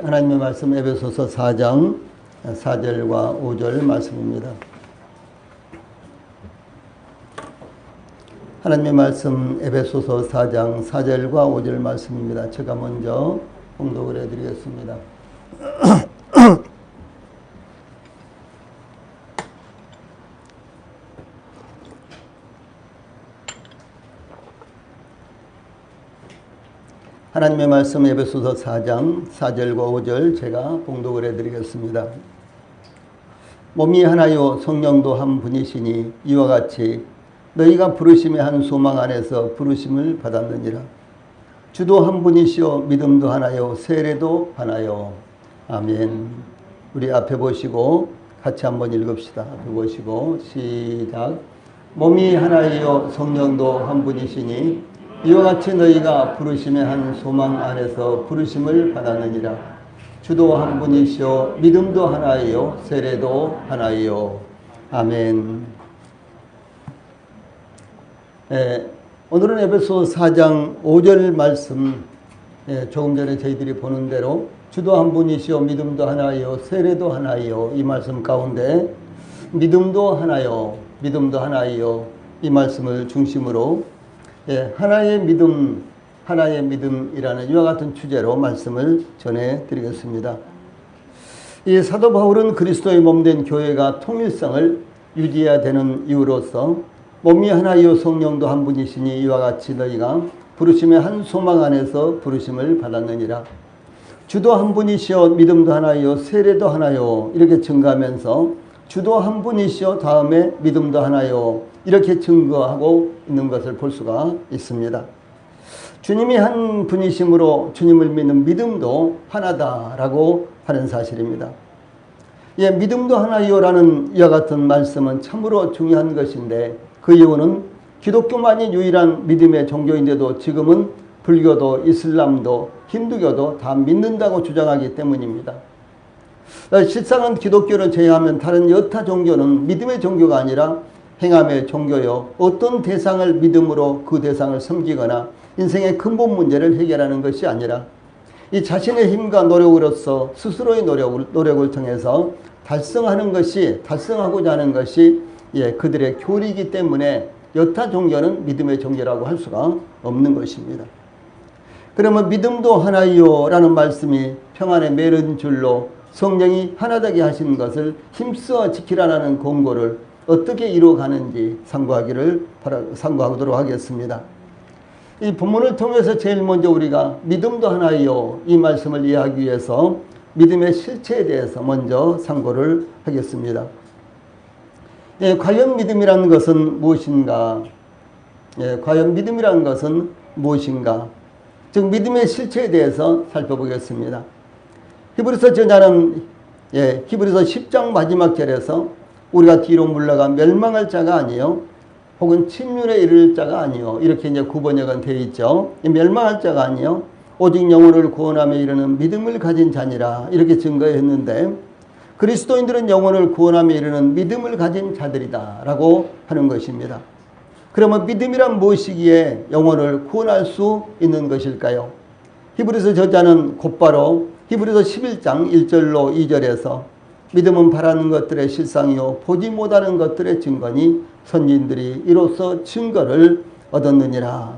하나님의 말씀 에베소서 4장 4절과 5절 말씀입니다. 하나님의 말씀 에베소서 4장 4절과 5절 말씀입니다. 제가 먼저 봉독을 해드리겠습니다. 하나님의 말씀 에베소서 4장 4절과 5절 제가 봉독을 해드리겠습니다. 몸이 하나요 성령도 한 분이시니 이와 같이 너희가 부르심의 한 소망 안에서 부르심을 받았느니라. 주도 한 분이시요 믿음도 하나요 세례도 하나요. 아멘. 우리 앞에 보시고 같이 한번 읽읍시다. 앞에 보시고 시작. 몸이 하나요 성령도 한 분이시니 이와 같이 너희가 부르심의 한 소망 안에서 부르심을 받았느니라. 주도 한 분이시요 믿음도 하나이요 세례도 하나이요. 아멘. 오늘은 에베소 4장 5절 말씀, 조금 전에 저희들이 보는 대로 주도 한 분이시요 믿음도 하나이요 세례도 하나이요, 이 말씀 가운데 믿음도 하나요 믿음도 하나이요, 이 말씀을 중심으로 하나의 믿음이라는 이와 같은 주제로 말씀을 전해드리겠습니다. 이 사도 바울은 그리스도의 몸된 교회가 통일성을 유지해야 되는 이유로서 몸이 하나이요 성령도 한 분이시니 이와 같이 너희가 부르심의 한 소망 안에서 부르심을 받았느니라. 주도 한 분이시요 믿음도 하나이요 세례도 하나요, 이렇게 증거하면서 주도 한 분이시요 다음에 믿음도 하나요, 이렇게 증거하고 있는 것을 볼 수가 있습니다. 주님이 한 분이심으로 주님을 믿는 믿음도 하나다라고 하는 사실입니다. 믿음도 하나요라는 이와 같은 말씀은 참으로 중요한 것인데, 그 이유는 기독교만이 유일한 믿음의 종교인데도 지금은 불교도 이슬람도 힌두교도 다 믿는다고 주장하기 때문입니다. 실상은 기독교를 제외하면 다른 여타 종교는 믿음의 종교가 아니라 행함의 종교요, 어떤 대상을 믿음으로 그 대상을 섬기거나 인생의 근본 문제를 해결하는 것이 아니라 이 자신의 힘과 노력으로서 스스로의 노력을 통해서 달성하고자 하는 것이 그들의 교리이기 때문에 여타 종교는 믿음의 종교라고 할 수가 없는 것입니다. 그러면 믿음도 하나이요 라는 말씀이 평안의 매른 줄로 성령이 하나되게 하신 것을 힘써 지키라는 공고를 어떻게 이루어가는지 상고하도록 하겠습니다. 이 본문을 통해서 제일 먼저 우리가 믿음도 하나이요, 이 말씀을 이해하기 위해서 믿음의 실체에 대해서 먼저 상고를 하겠습니다. 과연 믿음이라는 것은 무엇인가? 과연 믿음이라는 것은 무엇인가? 즉 믿음의 실체에 대해서 살펴보겠습니다. 히브리서 저자는 히브리서 10장 마지막 절에서 우리가 뒤로 물러가 멸망할 자가 아니요 혹은 침륜에 이를 자가 아니요, 이렇게 이제 구번역은 되어 있죠. 멸망할 자가 아니요 오직 영혼을 구원함에 이르는 믿음을 가진 자니라, 이렇게 증거했는데, 그리스도인들은 영혼을 구원함에 이르는 믿음을 가진 자들이다 라고 하는 것입니다. 그러면 믿음이란 무엇이기에 영혼을 구원할 수 있는 것일까요? 히브리서 저자는 곧바로 히브리서 11장 1절로 2절에서 믿음은 바라는 것들의 실상이요 보지 못하는 것들의 증거니 선지인들이 이로써 증거를 얻었느니라,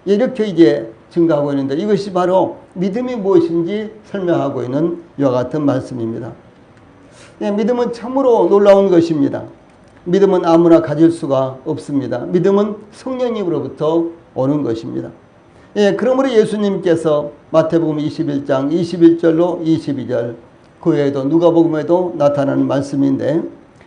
이렇게 이제 증거하고 있는데, 이것이 바로 믿음이 무엇인지 설명하고 있는 이와 같은 말씀입니다. 믿음은 참으로 놀라운 것입니다. 믿음은 아무나 가질 수가 없습니다. 믿음은 성령님으로부터 오는 것입니다. 그러므로 예수님께서 마태복음 21장 21절로 22절, 그 외에도 누가복음에도 나타나는 말씀인데,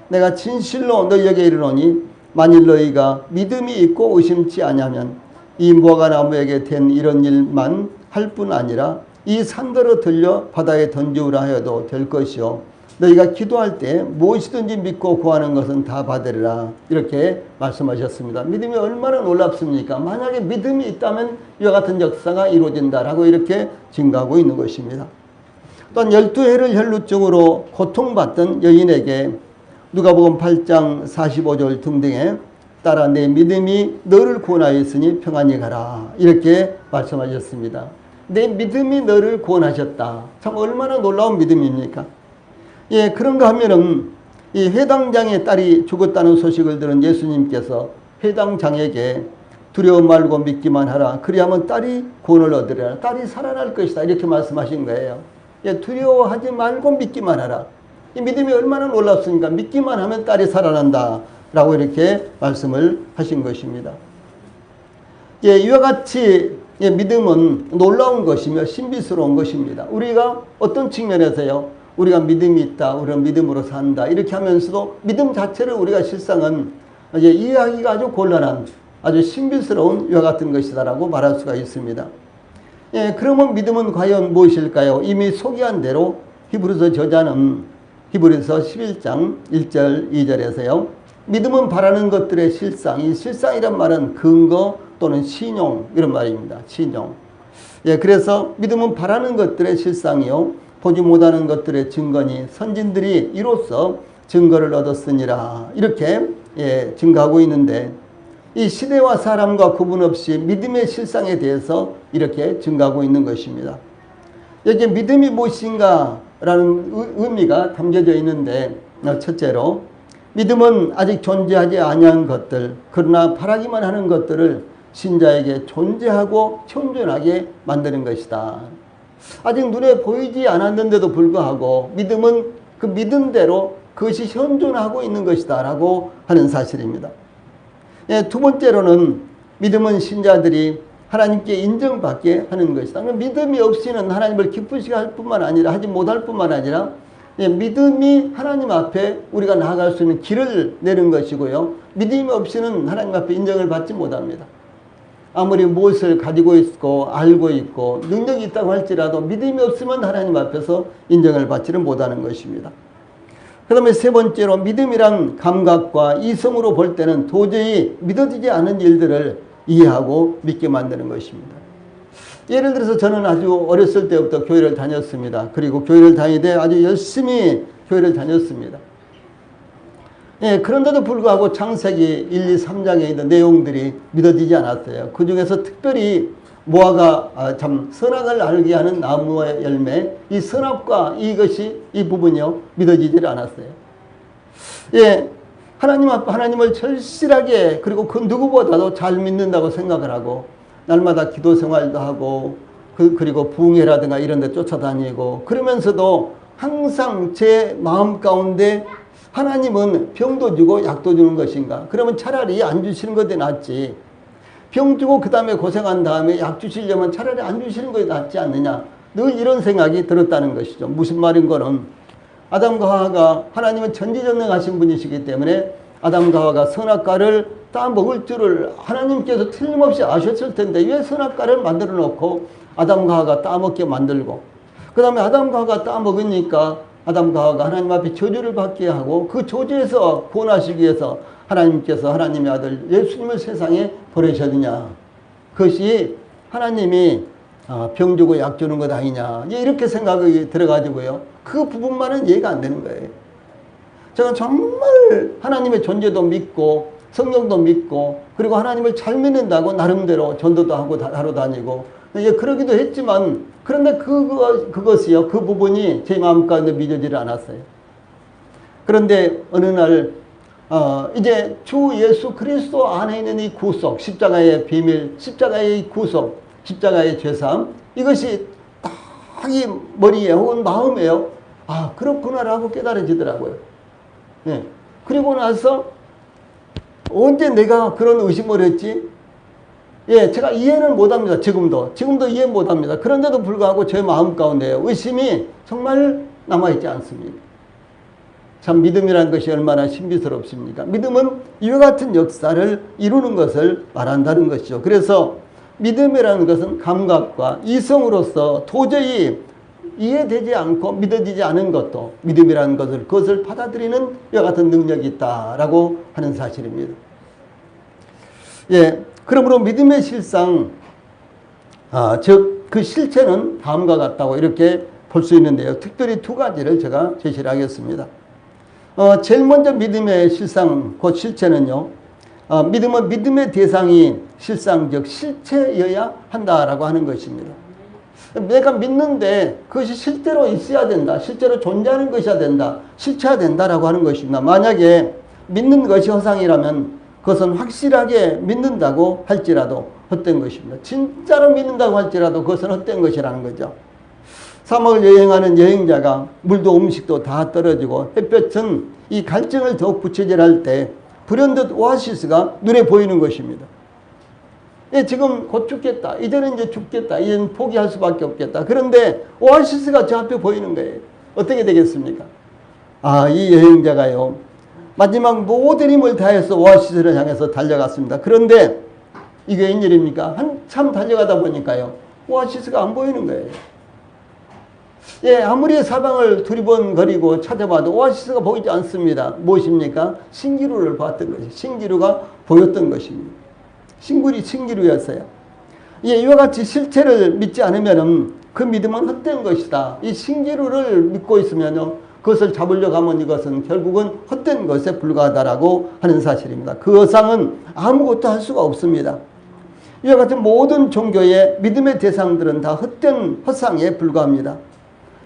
내가 진실로 너희에게 이르노니 만일 너희가 믿음이 있고 의심치 아니하면 이 무화과나무에게 된 이런 일만 할 뿐 아니라 이 산더러 들려 바다에 던지우라 하여도 될 것이요 너희가 기도할 때 무엇이든지 믿고 구하는 것은 다 받으리라, 이렇게 말씀하셨습니다. 믿음이 얼마나 놀랍습니까? 만약에 믿음이 있다면 이와 같은 역사가 이루어진다라고 이렇게 증거하고 있는 것입니다. 또한 12해를 혈루증으로 고통받던 여인에게 누가복음 8장 45절 등등에 따라 내 믿음이 너를 구원하였으니 평안히 가라, 이렇게 말씀하셨습니다. 내 믿음이 너를 구원하셨다. 참 얼마나 놀라운 믿음입니까? 예, 그런가 하면은 이 회당장의 딸이 죽었다는 소식을 들은 예수님께서 회당장에게 두려워 말고 믿기만 하라. 그리하면 딸이 구원을 얻으리라. 딸이 살아날 것이다. 이렇게 말씀하신 거예요. 예, 두려워하지 말고 믿기만 하라. 이 믿음이 얼마나 놀랍습니까? 믿기만 하면 딸이 살아난다. 라고 이렇게 말씀을 하신 것입니다. 예, 이와 같이 예, 믿음은 놀라운 것이며 신비스러운 것입니다. 우리가 어떤 측면에서요, 우리가 믿음이 있다, 우리는 믿음으로 산다, 이렇게 하면서도 믿음 자체를 우리가 실상은 이제 이해하기가 아주 곤란한 아주 신비스러운 이와 같은 것이다라고 말할 수가 있습니다. 예, 그러면 믿음은 과연 무엇일까요? 이미 소개한 대로 히브리서 저자는 히브리서 11장 1절 2절에서요. 믿음은 바라는 것들의 실상, 이 실상이란 말은 근거 또는 신용 이런 말입니다. 신용. 예, 그래서 믿음은 바라는 것들의 실상이요. 보지 못하는 것들의 증거니 선진들이 이로써 증거를 얻었으니라. 이렇게 예, 증거하고 있는데 이 시대와 사람과 구분 없이 믿음의 실상에 대해서 이렇게 증거하고 있는 것입니다. 여기 믿음이 무엇인가 라는 의미가 담겨져 있는데 첫째로 믿음은 아직 존재하지 아니한 것들 그러나 바라기만 하는 것들을 신자에게 존재하고 현존하게 만드는 것이다. 아직 눈에 보이지 않았는데도 불구하고 믿음은 그 믿음대로 그것이 현존하고 있는 것이다 라고 하는 사실입니다. 예, 두 번째로는 믿음은 신자들이 하나님께 인정받게 하는 것이다. 믿음이 없이는 하나님을 기쁘시게 할 뿐만 아니라 하지 못할 뿐만 아니라 예, 믿음이 하나님 앞에 우리가 나아갈 수 있는 길을 내는 것이고요. 믿음이 없이는 하나님 앞에 인정을 받지 못합니다. 아무리 무엇을 가지고 있고 알고 있고 능력이 있다고 할지라도 믿음이 없으면 하나님 앞에서 인정을 받지는 못하는 것입니다. 그 다음에 세 번째로 믿음이란 감각과 이성으로 볼 때는 도저히 믿어지지 않은 일들을 이해하고 믿게 만드는 것입니다. 예를 들어서 저는 아주 어렸을 때부터 교회를 다녔습니다. 그리고 교회를 다니되 아주 열심히 교회를 다녔습니다. 예, 그런데도 불구하고 창세기 1, 2, 3장에 있는 내용들이 믿어지지 않았어요. 그 중에서 특별히 모아가 참 선악을 알게 하는 나무의 열매, 이 선악과 이것이 이 부분이요 믿어지질 않았어요. 예, 하나님을 절실하게 그리고 그 누구보다도 잘 믿는다고 생각을 하고 날마다 기도 생활도 하고 그리고 부흥회라든가 이런 데 쫓아다니고 그러면서도 항상 제 마음 가운데 하나님은 병도 주고 약도 주는 것인가? 그러면 차라리 안 주시는 것이 낫지. 병 주고 그 다음에 고생한 다음에 약 주시려면 차라리 안 주시는 것이 낫지 않느냐. 늘 이런 생각이 들었다는 것이죠. 무슨 말인 거는 아담과 하와가 하나님은 전지전능하신 분이시기 때문에 아담과 하와가 선악과를 따 먹을 줄을 하나님께서 틀림없이 아셨을 텐데 왜 선악과를 만들어 놓고 아담과 하와가 따 먹게 만들고 그 다음에 아담과 하와가 따 먹으니까 아담과 하와가 하나님 앞에 저주를 받게 하고 그 저주에서 구원하시기 위해서 하나님께서 하나님의 아들 예수님을 세상에 보내셨느냐. 그것이 하나님이 병 주고 약 주는 것 아니냐. 이렇게 생각이 들어가지고요. 그 부분만은 이해가 안 되는 거예요. 제가 정말 하나님의 존재도 믿고 성경도 믿고 그리고 하나님을 잘 믿는다고 나름대로 전도도 하고 하러 다니고 그러기도 했지만 그런데 그것이요. 그 부분이 제 마음 가운데 믿어지지 않았어요. 그런데 어느 날 이제 주 예수 그리스도 안에 있는 이 구속, 십자가의 비밀, 십자가의 구속, 십자가의 죄사함 이것이 딱 이 머리에 혹은 마음에요. 아 그렇구나라고 깨달아지더라고요. 예. 그리고 나서 언제 내가 그런 의심을 했지? 예, 제가 이해는 못합니다. 지금도 이해 못합니다. 그런데도 불구하고 제 마음 가운데 의심이 정말 남아있지 않습니다. 참 믿음이라는 것이 얼마나 신비스럽습니까? 믿음은 이와 같은 역사를 이루는 것을 말한다는 것이죠. 그래서 믿음이라는 것은 감각과 이성으로서 도저히 이해되지 않고 믿어지지 않은 것도 믿음이라는 것을 그것을 받아들이는 이와 같은 능력이 있다라고 하는 사실입니다. 예, 그러므로 믿음의 실상, 즉 그 실체는 다음과 같다고 이렇게 볼 수 있는데요. 특별히 두 가지를 제가 제시를 하겠습니다. 제일 먼저 믿음의 실상, 그 실체는요. 믿음은 믿음의 대상이 실상, 즉 실체여야 한다라고 하는 것입니다. 내가 믿는데 그것이 실제로 있어야 된다. 실제로 존재하는 것이어야 된다. 실체해야 된다라고 하는 것입니다. 만약에 믿는 것이 허상이라면 그것은 확실하게 믿는다고 할지라도 헛된 것입니다. 진짜로 믿는다고 할지라도 그것은 헛된 것이라는 거죠. 사막을 여행하는 여행자가 물도 음식도 다 떨어지고 햇볕은 이 갈증을 더욱 부채질할 때 불현듯 오아시스가 눈에 보이는 것입니다. 예, 지금 곧 죽겠다. 이제는 이제 죽겠다. 이제는 포기할 수밖에 없겠다. 그런데 오아시스가 저 앞에 보이는 거예요. 어떻게 되겠습니까? 아, 이 여행자가요, 마지막 모든 힘을 다해서 오아시스를 향해서 달려갔습니다. 그런데 이게 웬일입니까? 한참 달려가다 보니까요, 오아시스가 안 보이는 거예요. 예, 아무리 사방을 두리번거리고 찾아봐도 오아시스가 보이지 않습니다. 무엇입니까? 신기루를 봤던 것이, 신기루가 보였던 것입니다. 신기루였어요. 예, 이와 같이 실체를 믿지 않으면 그 믿음은 헛된 것이다. 이 신기루를 믿고 있으면요, 그것을 잡으려고 하면 이것은 결국은 헛된 것에 불과하다라고 하는 사실입니다. 그 허상은 아무것도 할 수가 없습니다. 이와 같은 모든 종교의 믿음의 대상들은 다 헛된 허상에 불과합니다.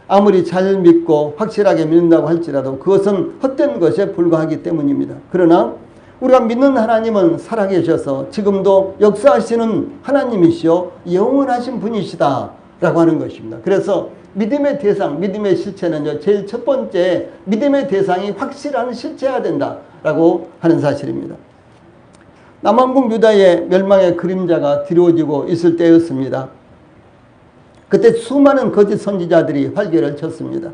아무리 잘 믿고 확실하게 믿는다고 할지라도 그것은 헛된 것에 불과하기 때문입니다. 그러나 우리가 믿는 하나님은 살아계셔서 지금도 역사하시는 하나님이시요 영원하신 분이시다 라고 하는 것입니다. 그래서 믿음의 대상, 믿음의 실체는요, 제일 첫 번째 믿음의 대상이 확실한 실체여야 된다라고 하는 사실입니다. 남왕국 유다의 멸망의 그림자가 드리워지고 있을 때였습니다. 그때 수많은 거짓 선지자들이 활개를 쳤습니다.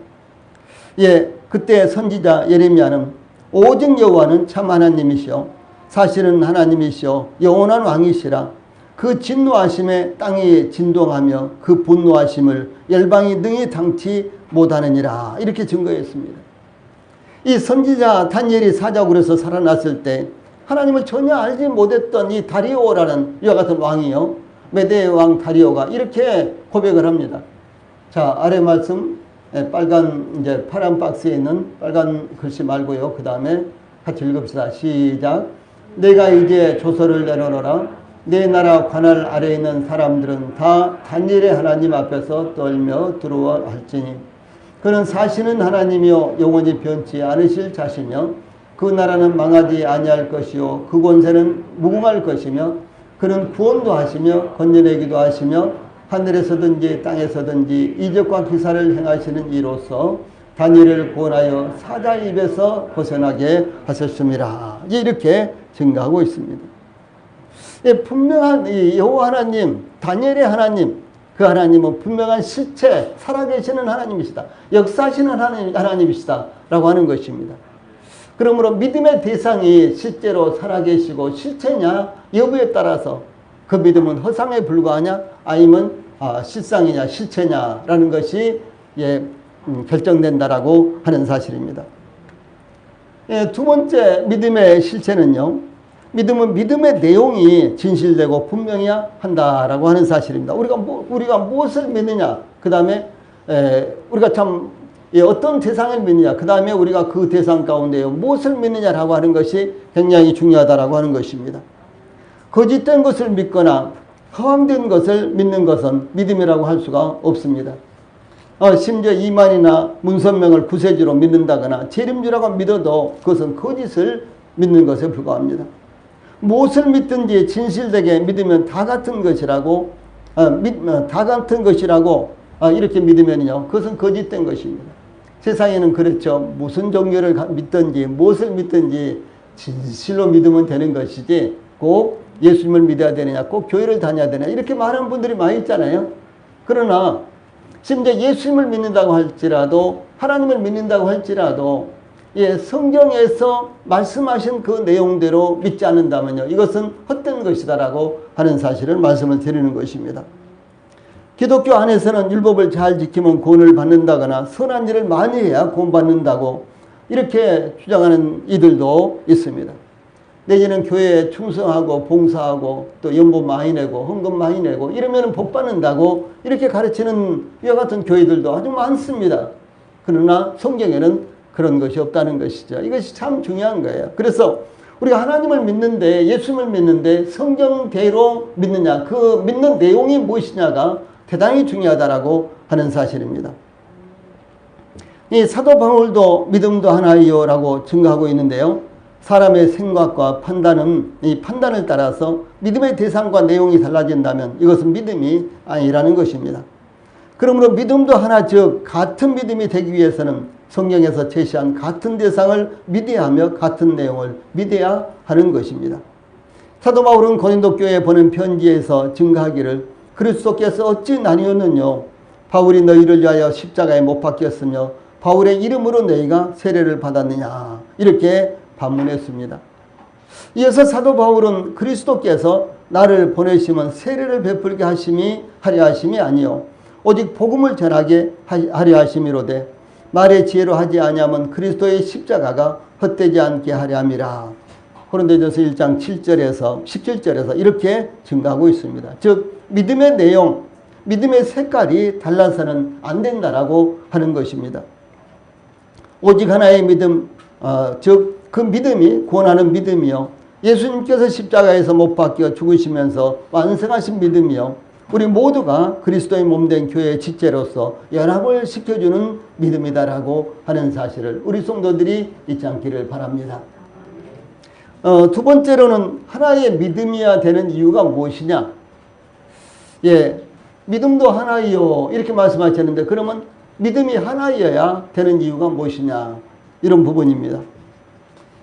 예, 그때 선지자 예레미야는 오직 여호와는 참 하나님이시오, 사실은 하나님이시오, 영원한 왕이시라. 그 진노하심에 땅이 진동하며 그 분노하심을 열방이 능히 당치 못하느니라. 이렇게 증거했습니다. 이 선지자 다니엘이 사자굴에서 살아났을 때 하나님을 전혀 알지 못했던 이 다리오라는 이와 같은 왕이요, 메대의 왕 다리오가 이렇게 고백을 합니다. 자, 아래 말씀, 빨간 이제 파란 박스에 있는 빨간 글씨 말고요, 그 다음에 같이 읽읍시다. 시작. 내가 이제 조서를 내려놓으라. 내 나라 관할 아래에 있는 사람들은 다 다니엘의 하나님 앞에서 떨며 두려워 할지니 그는 사시는 하나님이요 영원히 변치 않으실 자시며 그 나라는 망하지 아니할 것이요 그 권세는 무궁할 것이며 그는 구원도 하시며 건져내기도 하시며 하늘에서든지 땅에서든지 이적과 기사를 행하시는 이로써 다니엘을 구원하여 사자 입에서 벗어나게 하셨습니다. 이렇게 증가하고 있습니다. 예, 분명한 여호와 하나님, 다니엘의 하나님, 그 하나님은 분명한 실체, 살아계시는 하나님이시다. 역사하시는 하나님이시다 라고 하는 것입니다. 그러므로 믿음의 대상이 실제로 살아계시고 실체냐 여부에 따라서 그 믿음은 허상에 불과하냐 아니면 실상이냐 실체냐라는 것이 결정된다라고 하는 사실입니다. 예, 두 번째 믿음의 실체는요, 믿음은 믿음의 내용이 진실되고 분명해야 한다라고 하는 사실입니다. 우리가 무엇을 믿느냐, 그 다음에 우리가 참 어떤 대상을 믿느냐, 그 다음에 우리가 그 대상 가운데 무엇을 믿느냐라고 하는 것이 굉장히 중요하다라고 하는 것입니다. 거짓된 것을 믿거나 허황된 것을 믿는 것은 믿음이라고 할 수가 없습니다. 심지어 이만이나 문선명을 구세주로 믿는다거나 재림주라고 믿어도 그것은 거짓을 믿는 것에 불과합니다. 무엇을 믿든지 진실되게 믿으면 다 같은 것이라고 이렇게 믿으면요, 그것은 거짓된 것입니다. 세상에는 그렇죠. 무슨 종교를 믿든지 무엇을 믿든지 진실로 믿으면 되는 것이지 꼭 예수님을 믿어야 되느냐, 꼭 교회를 다녀야 되느냐 이렇게 말하는 분들이 많이 있잖아요. 그러나 심지어 예수님을 믿는다고 할지라도 하나님을 믿는다고 할지라도 성경에서 말씀하신 그 내용대로 믿지 않는다면요, 이것은 헛된 것이다라고 하는 사실을 말씀을 드리는 것입니다. 기독교 안에서는 율법을 잘 지키면 구원을 받는다거나 선한 일을 많이 해야 구원받는다고 이렇게 주장하는 이들도 있습니다. 내지는 교회에 충성하고 봉사하고 또 연보 많이 내고 헌금 많이 내고 이러면 복 받는다고 이렇게 가르치는 이와 같은 교회들도 아주 많습니다. 그러나 성경에는 그런 것이 없다는 것이죠. 이것이 참 중요한 거예요. 그래서 우리가 하나님을 믿는데, 예수님을 믿는데 성경대로 믿느냐, 그 믿는 내용이 무엇이냐가 대단히 중요하다라고 하는 사실입니다. 이 사도 바울도 믿음도 하나이요 라고 증거하고 있는데요. 사람의 생각과 판단은 이 판단을 따라서 믿음의 대상과 내용이 달라진다면 이것은 믿음이 아니라는 것입니다. 그러므로 믿음도 하나, 즉 같은 믿음이 되기 위해서는 성경에서 제시한 같은 대상을 믿어야 하며 같은 내용을 믿어야 하는 것입니다. 사도 바울은 고린도 교회에 보낸 편지에서 증거하기를 그리스도께서 어찌 나뉘었느뇨 바울이 너희를 위하여 십자가에 못 박혔으며 바울의 이름으로 너희가 세례를 받았느냐 이렇게 반문했습니다. 이어서 사도 바울은 그리스도께서 나를 보내시면 세례를 베풀게 하려 하심이 아니요 오직 복음을 전하게 하려 하심이로되 말의 지혜로 하지 아니하면 그리스도의 십자가가 헛되지 않게 하려 함이라. 고린도전서 1장 7절에서 17절에서 이렇게 증가하고 있습니다. 즉 믿음의 내용, 믿음의 색깔이 달라서는 안 된다라고 하는 것입니다. 오직 하나의 믿음, 즉 그 믿음이 구원하는 믿음이요 예수님께서 십자가에서 못 박혀 죽으시면서 완성하신 믿음이요 우리 모두가 그리스도의 몸된 교회의 지체로서 연합을 시켜주는 믿음이다라고 하는 사실을 우리 성도들이 잊지 않기를 바랍니다. 두 번째로는 하나의 믿음이어야 되는 이유가 무엇이냐? 예, 믿음도 하나이요 이렇게 말씀하셨는데 그러면 믿음이 하나여야 되는 이유가 무엇이냐? 이런 부분입니다.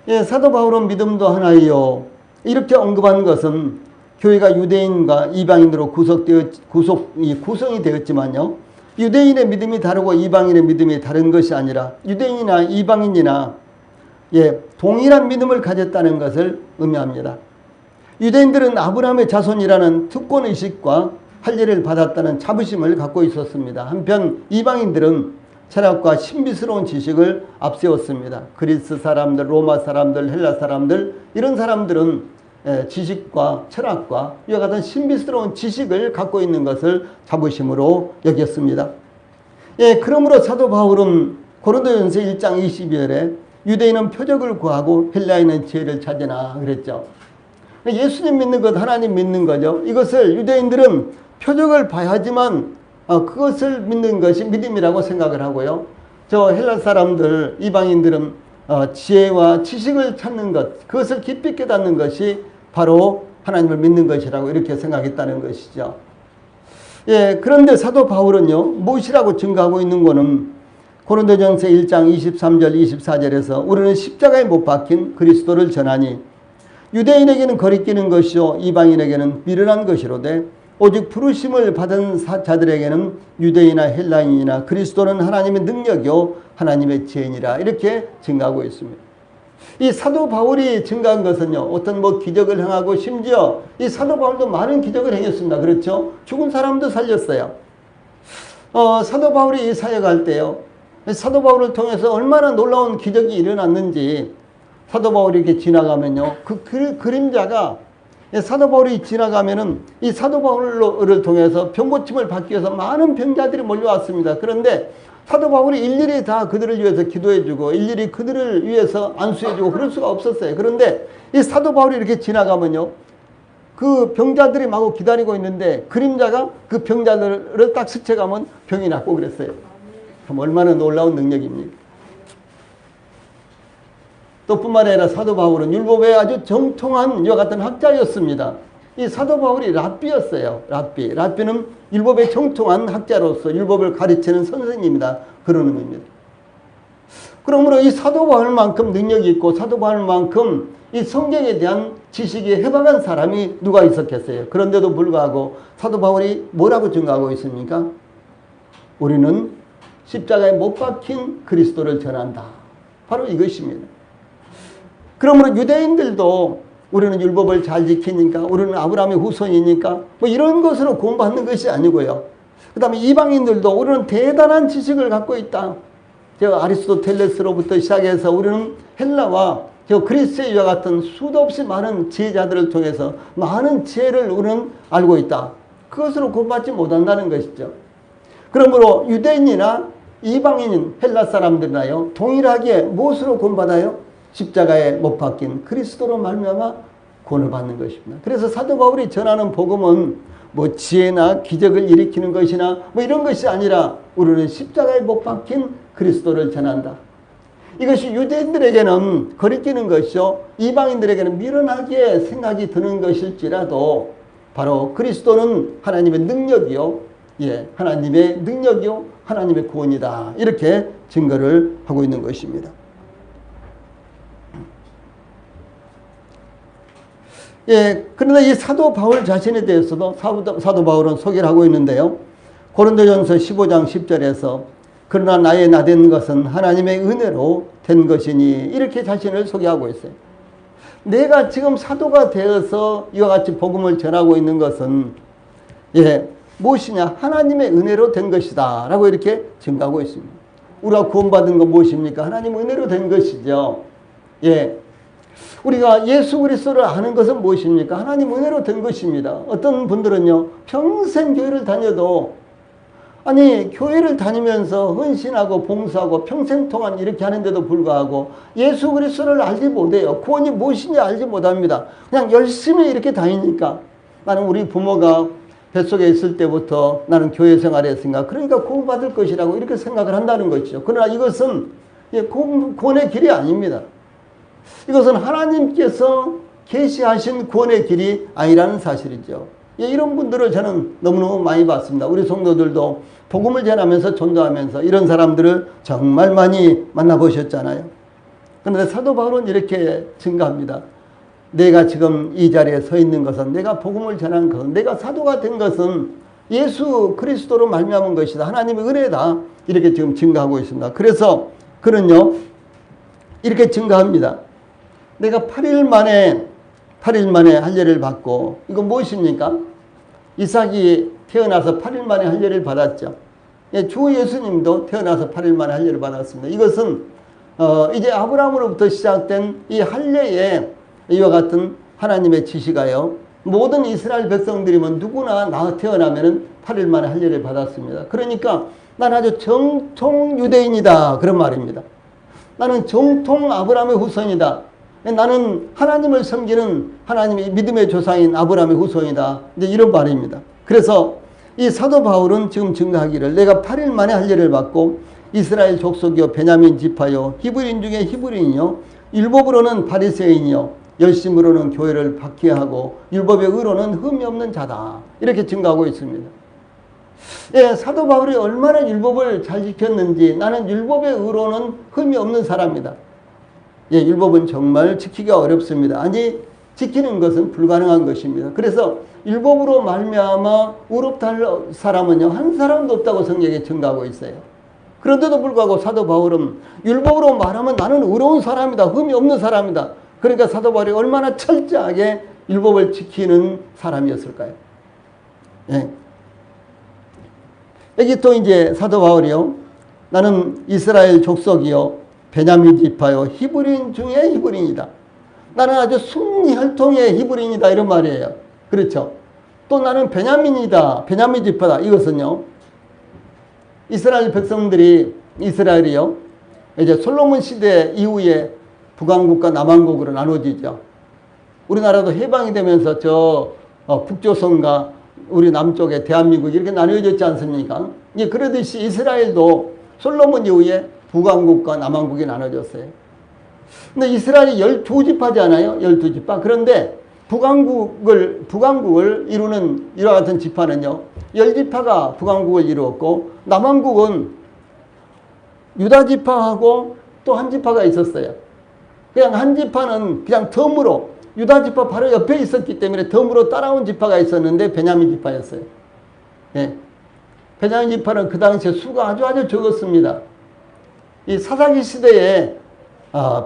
예, 사도 바울은 믿음도 하나이요 이렇게 언급한 것은 교회가 유대인과 이방인으로 구성이 되었지만요. 유대인의 믿음이 다르고 이방인의 믿음이 다른 것이 아니라 유대인이나 이방인이나 동일한 믿음을 가졌다는 것을 의미합니다. 유대인들은 아브라함의 자손이라는 특권의식과 할례를 받았다는 자부심을 갖고 있었습니다. 한편 이방인들은 철학과 신비스러운 지식을 앞세웠습니다. 그리스 사람들, 로마 사람들, 헬라 사람들 이런 사람들은 지식과 철학과 이와 같은 신비스러운 지식을 갖고 있는 것을 자부심으로 여겼습니다. 그러므로 사도 바울은 고린도전서 1장 22절에 유대인은 표적을 구하고 헬라인은 지혜를 찾으나 그랬죠. 예수님 믿는 것, 하나님 믿는 거죠. 이것을 유대인들은 표적을 봐야지만 그것을 믿는 것이 믿음이라고 생각을 하고요. 저 헬라 사람들, 이방인들은 지혜와 지식을 찾는 것, 그것을 깊이 깨닫는 것이 바로 하나님을 믿는 것이라고 이렇게 생각했다는 것이죠. 그런데 사도 바울은요, 무엇이라고 증거하고 있는 거는 고린도전서 1장 23절 24절에서 우리는 십자가에 못 박힌 그리스도를 전하니 유대인에게는 거리끼는 것이요 이방인에게는 미련한 것이로되 오직 부르심을 받은 자들에게는 유대인이나 헬라인이나 그리스도는 하나님의 능력이요 하나님의 지혜니라 이렇게 증가하고 있습니다. 이 사도 바울이 증가한 것은요 어떤 기적을 행하고 심지어 이 사도 바울도 많은 기적을 행했습니다. 그렇죠? 죽은 사람도 살렸어요. 사도 바울이 이 사역할 때요 사도 바울을 통해서 얼마나 놀라운 기적이 일어났는지 사도 바울이 이렇게 지나가면요 그 그림자가 사도 바울이 지나가면은 이 사도 바울을 통해서 병고침을 받기 위해서 많은 병자들이 몰려왔습니다. 그런데 사도 바울이 일일이 다 그들을 위해서 기도해주고 일일이 그들을 위해서 안수해주고 그럴 수가 없었어요. 그런데 이 사도 바울이 이렇게 지나가면요 그 병자들이 마구 기다리고 있는데 그림자가 그 병자들을 딱 스쳐가면 병이 낫고 그랬어요. 그럼 얼마나 놀라운 능력입니까? 또 뿐만 아니라 사도 바울은 율법에 아주 정통한 이와 같은 학자였습니다. 이 사도 바울이 랍비였어요. 랍비는 율법에 정통한 학자로서 율법을 가르치는 선생님이다. 그런 의미입니다. 그러므로 이 사도 바울만큼 능력이 있고 사도 바울만큼 이 성경에 대한 지식이 해박한 사람이 누가 있었겠어요. 그런데도 불구하고 사도 바울이 뭐라고 증거하고 있습니까? 우리는 십자가에 못 박힌 그리스도를 전한다. 바로 이것입니다. 그러므로 유대인들도 우리는 율법을 잘 지키니까 우리는 아브라함의 후손이니까 이런 것으로 구원받는 것이 아니고요. 그 다음에 이방인들도 우리는 대단한 지식을 갖고 있다. 아리스토텔레스로부터 시작해서 우리는 헬라와 그리스의 이와 같은 수도 없이 많은 지혜자들을 통해서 많은 지혜를 우리는 알고 있다. 그것으로 구원받지 못한다는 것이죠. 그러므로 유대인이나 이방인인 헬라 사람들이나요 동일하게 무엇으로 구원받아요? 십자가에 못 박힌 그리스도로 말미암아 구원을 받는 것입니다. 그래서 사도 바울이 전하는 복음은 뭐 지혜나 기적을 일으키는 것이나 뭐 이런 것이 아니라 우리는 십자가에 못 박힌 그리스도를 전한다. 이것이 유대인들에게는 거리끼는 것이요, 이방인들에게는 미련하게 생각이 드는 것일지라도 바로 그리스도는 하나님의 능력이요, 하나님의 능력이요, 하나님의 구원이다. 이렇게 증거를 하고 있는 것입니다. 그러나 이 사도 바울 자신에 대해서도 사도 바울은 소개를 하고 있는데요. 고린도전서 15장 10절에서 그러나 나의 나된 것은 하나님의 은혜로 된 것이니 이렇게 자신을 소개하고 있어요. 내가 지금 사도가 되어서 이와 같이 복음을 전하고 있는 것은 무엇이냐? 하나님의 은혜로 된 것이다 라고 이렇게 증거하고 있습니다. 우리가 구원받은 건 무엇입니까? 하나님의 은혜로 된 것이죠. 우리가 예수 그리스도를 아는 것은 무엇입니까? 하나님 은혜로 된 것입니다. 어떤 분들은요, 평생 교회를 다녀도, 아니 교회를 다니면서 헌신하고 봉사하고 평생 동안 이렇게 하는데도 불구하고 예수 그리스도를 알지 못해요. 구원이 무엇인지 알지 못합니다. 그냥 열심히 이렇게 다니니까, 나는 우리 부모가 뱃속에 있을 때부터 나는 교회 생활을 했으니까 그러니까 구원받을 것이라고 이렇게 생각을 한다는 것이죠. 그러나 이것은 구원의 길이 아닙니다. 이것은 하나님께서 계시하신 구원의 길이 아니라는 사실이죠. 이런 분들을 저는 너무너무 많이 봤습니다. 우리 성도들도 복음을 전하면서 전도하면서 이런 사람들을 정말 많이 만나보셨잖아요. 그런데 사도 바울은 이렇게 증거합니다. 내가 지금 이 자리에 서 있는 것은, 내가 복음을 전한 것은, 내가 사도가 된 것은 예수 그리스도로 말미암은 것이다. 하나님의 은혜다. 이렇게 지금 증거하고 있습니다. 그래서 그는요, 이렇게 증거합니다. 내가 8일 만에 할례를 받고, 이건 무엇입니까? 이삭이 태어나서 8일 만에 할례를 받았죠. 주 예수님도 태어나서 8일 만에 할례를 받았습니다. 이것은 이제 아브라함으로부터 시작된 이 할례에 이와 같은 하나님의 지시가요, 모든 이스라엘 백성들이면 누구나 태어나면 8일 만에 할례를 받았습니다. 그러니까 난 아주 정통 유대인이다, 그런 말입니다. 나는 정통 아브라함의 후손이다. 나는 하나님을 섬기는 하나님의 믿음의 조상인 아브라함의 후손이다. 이제 이런 말입니다. 그래서 이 사도 바울은 지금 증거하기를, 내가 8일 만에 할례를 받고 이스라엘 족속이요 베냐민 지파요 히브리인 중에 히브리인이요 율법으로는 바리새인이요 열심으로는 교회를 박해하고 율법의 의로는 흠이 없는 자다. 이렇게 증거하고 있습니다. 사도 바울이 얼마나 율법을 잘 지켰는지, 나는 율법의 의로는 흠이 없는 사람이다. 율법은 정말 지키기가 어렵습니다. 아니, 지키는 것은 불가능한 것입니다. 그래서 율법으로 말미암아 의롭다 할 사람은요, 한 사람도 없다고 성경에 증거하고 있어요. 그런데도 불구하고 사도 바울은 율법으로 말하면 나는 의로운 사람이다, 흠이 없는 사람이다. 그러니까 사도 바울이 얼마나 철저하게 율법을 지키는 사람이었을까요? 여기 또 이제 사도 바울이요, 나는 이스라엘 족속이요 베냐민 지파요 히브리인 중에 히브리인이다. 나는 아주 순혈통의 히브리인이다, 이런 말이에요. 그렇죠? 또 나는 베냐민이다, 베냐민 지파다. 이것은요, 이스라엘 백성들이, 이스라엘이요, 이제 솔로몬 시대 이후에 북왕국과 남왕국으로 나눠지죠. 우리나라도 해방이 되면서 북조선과 우리 남쪽에 대한민국 이렇게 나뉘어졌지 않습니까? 그러듯이 이스라엘도 솔로몬 이후에 북왕국과 남왕국이 나눠졌어요. 근데 이스라엘이 12지파잖아요. 12지파. 그런데 북왕국을 이루는 이와 같은 지파는요, 10지파가 북왕국을 이루었고, 남왕국은 유다지파하고 또 한 지파가 있었어요. 그냥 한 지파는 그냥 덤으로, 유다지파 바로 옆에 있었기 때문에 덤으로 따라온 지파가 있었는데 베냐민 지파였어요. 베냐민 지파는 그 당시에 수가 아주 적었습니다. 이 사사기 시대에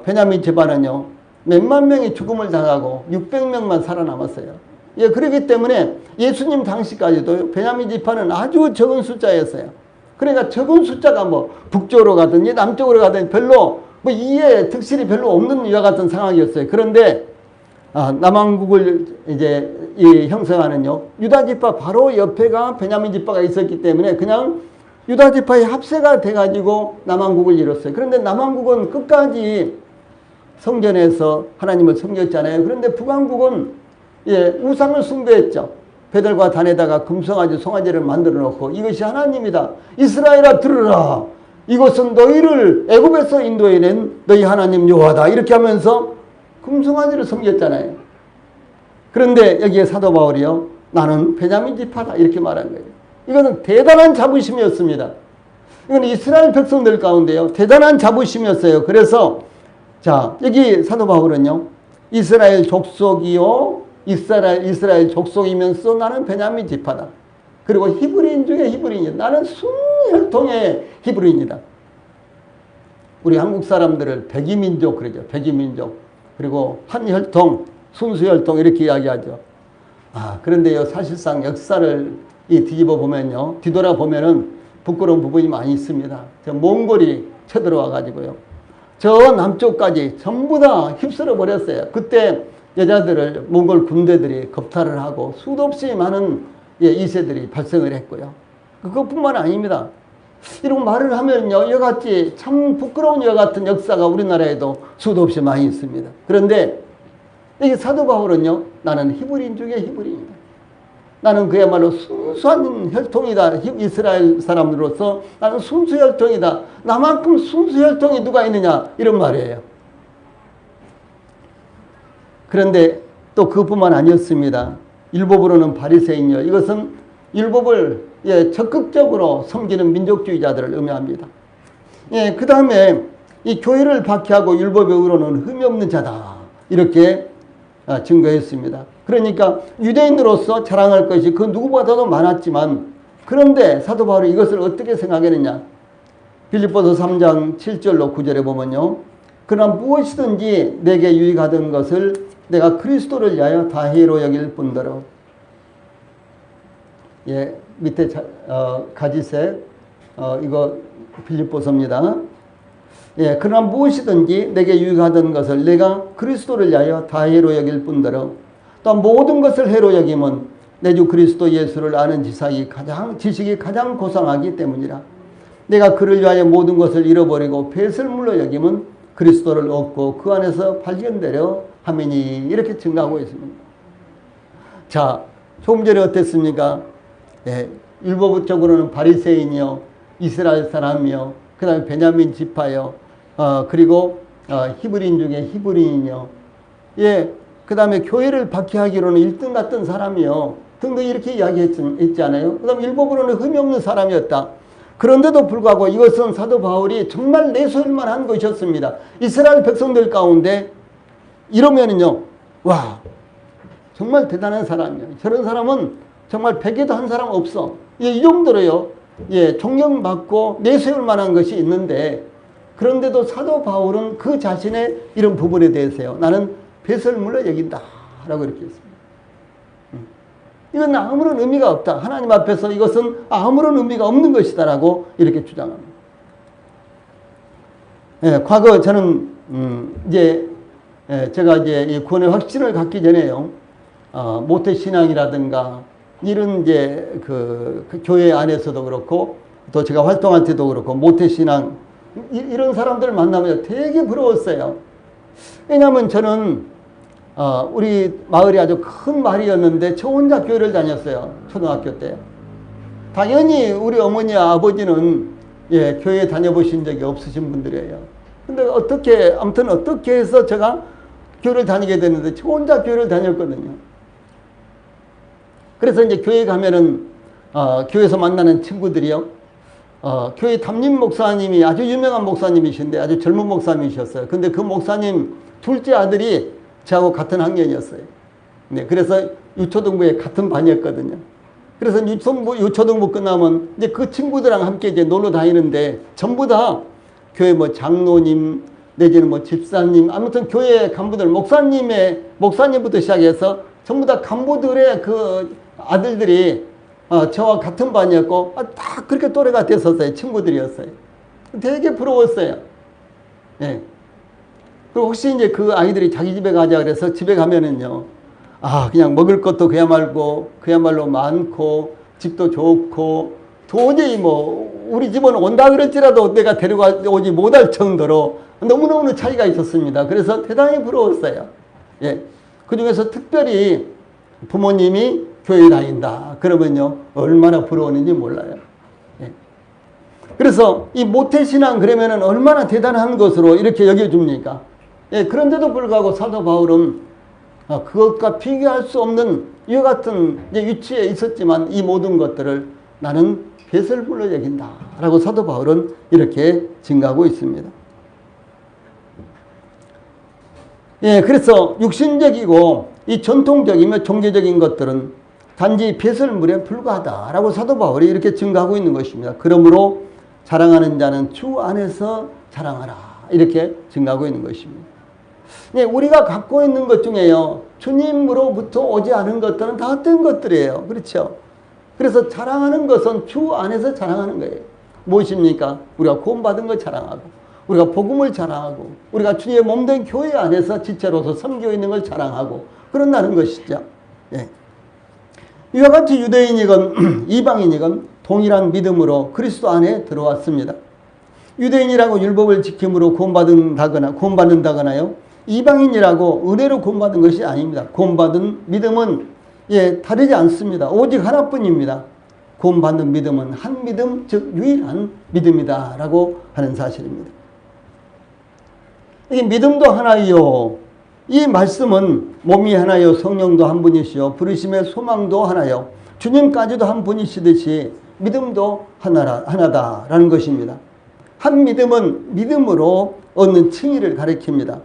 베냐민 지파는요, 몇만 명이 죽음을 당하고 600명만 살아남았어요. 그렇기 때문에 예수님 당시까지도 베냐민 지파는 아주 적은 숫자였어요. 그러니까 적은 숫자가 북쪽으로 가든지 남쪽으로 가든지 별로 이해 득실이 별로 없는 이와 같은 상황이었어요. 그런데 남왕국을 이제 형성하는요, 유다 지파 바로 옆에가 베냐민 지파가 있었기 때문에 그냥 유다 지파의 합세가 돼가지고 남왕국을 이뤘어요. 그런데 남왕국은 끝까지 성전에서 하나님을 섬겼잖아요. 그런데 북왕국은 우상을 숭배했죠. 배들과 단에다가 금송아지, 송아지를 만들어 놓고 이것이 하나님이다. 이스라엘아 들으라. 이것은 너희를 애굽에서 인도해낸 너희 하나님 여호와다. 이렇게 하면서 금송아지를 섬겼잖아요. 그런데 여기에 사도 바울이요. 나는 베냐민 지파다. 이렇게 말한 거예요. 이거는 대단한 자부심이었습니다. 이건 이스라엘 백성들 가운데요. 대단한 자부심이었어요. 그래서 자 여기 사도 바울은요. 이스라엘 족속이요. 이스라엘 족속이면서 나는 베냐민 지파다. 그리고 히브리인 중에 히브리인이다. 나는 순혈통의 히브리인이다. 우리 한국 사람들을 백이민족 그러죠. 백이민족. 그리고 한혈통, 순수혈통 이렇게 이야기하죠. 그런데요. 사실상 역사를 뒤집어 보면요. 뒤돌아 보면은 부끄러운 부분이 많이 있습니다. 몽골이 쳐들어와 가지고요. 저 남쪽까지 전부 다 휩쓸어 버렸어요. 그때 여자들을 몽골 군대들이 겁탈을 하고 수도 없이 많은 2세들이 발생을 했고요. 그것뿐만 아닙니다. 이런 말을 하면요. 이같이 참 부끄러운 이와 같은 역사가 우리나라에도 수도 없이 많이 있습니다. 그런데 이 사도 바울은요. 나는 히브리인 중에 히브리인이다. 나는 그야말로 순수한 혈통이다. 이스라엘 사람으로서 나는 순수 혈통이다. 나만큼 순수 혈통이 누가 있느냐 이런 말이에요. 그런데 또 그뿐만 아니었습니다. 율법으로는 바리새인이요. 이것은 율법을 적극적으로 섬기는 민족주의자들을 의미합니다. 그 다음에 이 교회를 박해하고 율법의 의로는 흠이 없는 자다. 이렇게 증거했습니다. 그러니까 유대인으로서 자랑할 것이 그 누구보다도 많았지만 그런데 사도 바울이 이것을 어떻게 생각했느냐. 빌립보서 3장 7절로 9절에 보면요. 그러나 무엇이든지 내게 유익하던 것을 내가 그리스도를 위하여 다혜로 여길 뿐더러 밑에 가지색 이거 빌립보서입니다. 그러나 무엇이든지 내게 유익하던 것을 내가 그리스도를 위하여 다혜로 여길 뿐더러 또 모든 것을 해로 여김은 내 주 그리스도 예수를 아는 지식이 가장 고상하기 때문이라. 내가 그를 위하여 모든 것을 잃어버리고 배설물로 여김은 그리스도를 얻고 그 안에서 발견되려 함이니 이렇게 증가하고 있습니다. 자, 조금 전에 어땠습니까? 율법적으로는 바리새인이요, 이스라엘 사람이요, 그 다음에 베냐민 지파요, 그리고 히브리인 중에 히브리인이요, 그 다음에 교회를 박해하기로는 1등 같은 사람이요, 등등 이렇게 이야기했지 않아요? 그 다음에 율법으로는 흠이 없는 사람이었다. 그런데도 불구하고 이것은 사도 바울이 정말 내세울만 한 것이었습니다. 이스라엘 백성들 가운데 이러면은요, 와, 정말 대단한 사람이에요. 저런 사람은 정말 100에도 한 사람 없어. 이 정도로요, 존경받고 내세울 만한 것이 있는데, 그런데도 사도 바울은 그 자신의 이런 부분에 대해서요, 나는 배설물로 여긴다. 라고 이렇게 했습니다. 이건 아무런 의미가 없다. 하나님 앞에서 이것은 아무런 의미가 없는 것이다. 라고 이렇게 주장합니다. 과거 저는, 제가 이 구원의 확신을 갖기 전에요, 모태신앙이라든가, 이런 그 교회 안에서도 그렇고, 또 제가 활동할 때도 그렇고, 모태신앙, 이런 사람들을 만나면 되게 부러웠어요. 왜냐하면 저는, 우리 마을이 아주 큰 마을이었는데, 저 혼자 교회를 다녔어요. 초등학교 때. 당연히 우리 어머니와 아버지는, 교회 다녀보신 적이 없으신 분들이에요. 근데 아무튼 어떻게 해서 제가 교회를 다니게 됐는데, 저 혼자 교회를 다녔거든요. 그래서 이제 교회 가면은, 교회에서 만나는 친구들이요, 교회 담임 목사님이 아주 유명한 목사님이신데 아주 젊은 목사님이셨어요. 근데 그 목사님 둘째 아들이 저하고 같은 학년이었어요. 그래서 유초등부에 같은 반이었거든요. 그래서 유초등부 끝나면 이제 그 친구들랑 함께 이제 놀러 다니는데 전부 다 교회 장로님, 내지는 집사님, 아무튼 교회 간부들, 목사님부터 시작해서 전부 다 간부들의 그 아들들이 저와 같은 반이었고, 다 그렇게 또래가 됐었어요. 친구들이었어요. 되게 부러웠어요. 그리고 혹시 이제 그 아이들이 자기 집에 가자 그래서 집에 가면은요, 그냥 먹을 것도 그야말로 많고, 집도 좋고, 도저히 우리 집은 온다 그랬지라도 내가 데려오지 못할 정도로 너무너무 차이가 있었습니다. 그래서 대단히 부러웠어요. 그 중에서 특별히 부모님이 교회 다닌다. 그러면요, 얼마나 부러웠는지 몰라요. 예. 그래서 이 모태신앙 그러면은 얼마나 대단한 것으로 이렇게 여겨줍니까? 예, 그런데도 불구하고 사도 바울은 그것과 비교할 수 없는 이와 같은 위치에 있었지만 이 모든 것들을 나는 배설물로 여긴다. 라고 사도 바울은 이렇게 증가하고 있습니다. 예, 그래서 육신적이고 이 전통적이며 종교적인 것들은 단지 배설물에 불과하다라고 사도 바울이 이렇게 증가하고 있는 것입니다. 그러므로 자랑하는 자는 주 안에서 자랑하라. 이렇게 증가하고 있는 것입니다. 예, 우리가 갖고 있는 것 중에요, 주님으로부터 오지 않은 것들은 다 어떤 것들이에요. 그렇죠? 그래서 자랑하는 것은 주 안에서 자랑하는 거예요. 무엇입니까? 우리가 구원받은 것 자랑하고, 우리가 복음을 자랑하고, 우리가 주의 몸된 교회 안에서 지체로서 섬기고 있는 걸 자랑하고 그런다는 것이죠. 예. 이와 같이 유대인이건 이방인이건 동일한 믿음으로 그리스도 안에 들어왔습니다. 유대인이라고 율법을 지킴으로 구원받는다거나요, 이방인이라고 은혜로 구원받은 것이 아닙니다. 구원받은 믿음은 다르지 않습니다. 오직 하나뿐입니다. 구원받는 믿음은 한 믿음, 즉 유일한 믿음이다 라고 하는 사실입니다. 이 믿음도 하나이요, 이 말씀은 몸이 하나요, 성령도 한 분이시요, 부르심의 소망도 하나요, 주님까지도 한 분이시듯이 믿음도 하나다라는 것입니다. 한 믿음은 믿음으로 얻는 칭의를 가리킵니다.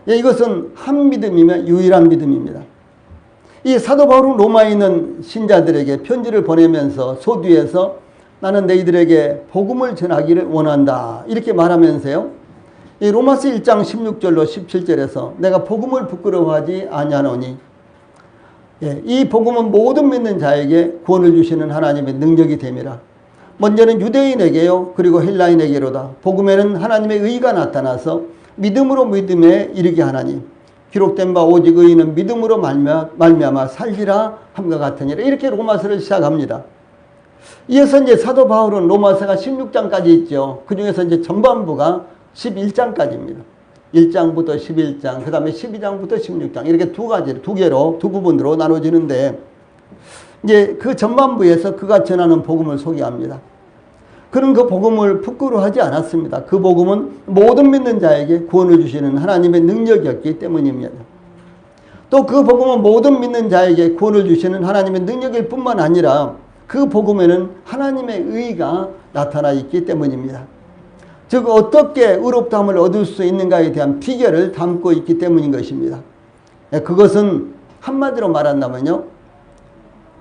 이것은 한 믿음이며 유일한 믿음입니다. 이 사도 바울은 로마에 있는 신자들에게 편지를 보내면서 소뒤에서 나는 너희들에게 복음을 전하기를 원한다 이렇게 말하면서요, 이 로마서 1장 16절로 17절에서 내가 복음을 부끄러워하지 아니하노니, 이 복음은 모든 믿는 자에게 구원을 주시는 하나님의 능력이 됨이라. 먼저는 유대인에게요, 그리고 헬라인에게로다. 복음에는 하나님의 의가 나타나서 믿음으로 믿음에 이르게 하나니 기록된 바 오직 의인은 믿음으로 말미암아 살리라 함과 같으니라. 이렇게 로마서를 시작합니다. 이어서 이제 사도 바울은 로마서가 16장까지 있죠. 그 중에서 이제 전반부가 11장까지입니다. 1장부터 11장, 그 다음에 12장부터 16장, 이렇게 두 부분으로 나눠지는데, 이제 그 전반부에서 그가 전하는 복음을 소개합니다. 그는 그 복음을 부끄러워하지 않았습니다. 그 복음은 모든 믿는 자에게 구원을 주시는 하나님의 능력이었기 때문입니다. 또 그 복음은 모든 믿는 자에게 구원을 주시는 하나님의 능력일 뿐만 아니라 그 복음에는 하나님의 의가 나타나 있기 때문입니다. 즉 어떻게 의롭다함을 얻을 수 있는가에 대한 비결을 담고 있기 때문인 것입니다. 그것은 한마디로 말한다면요,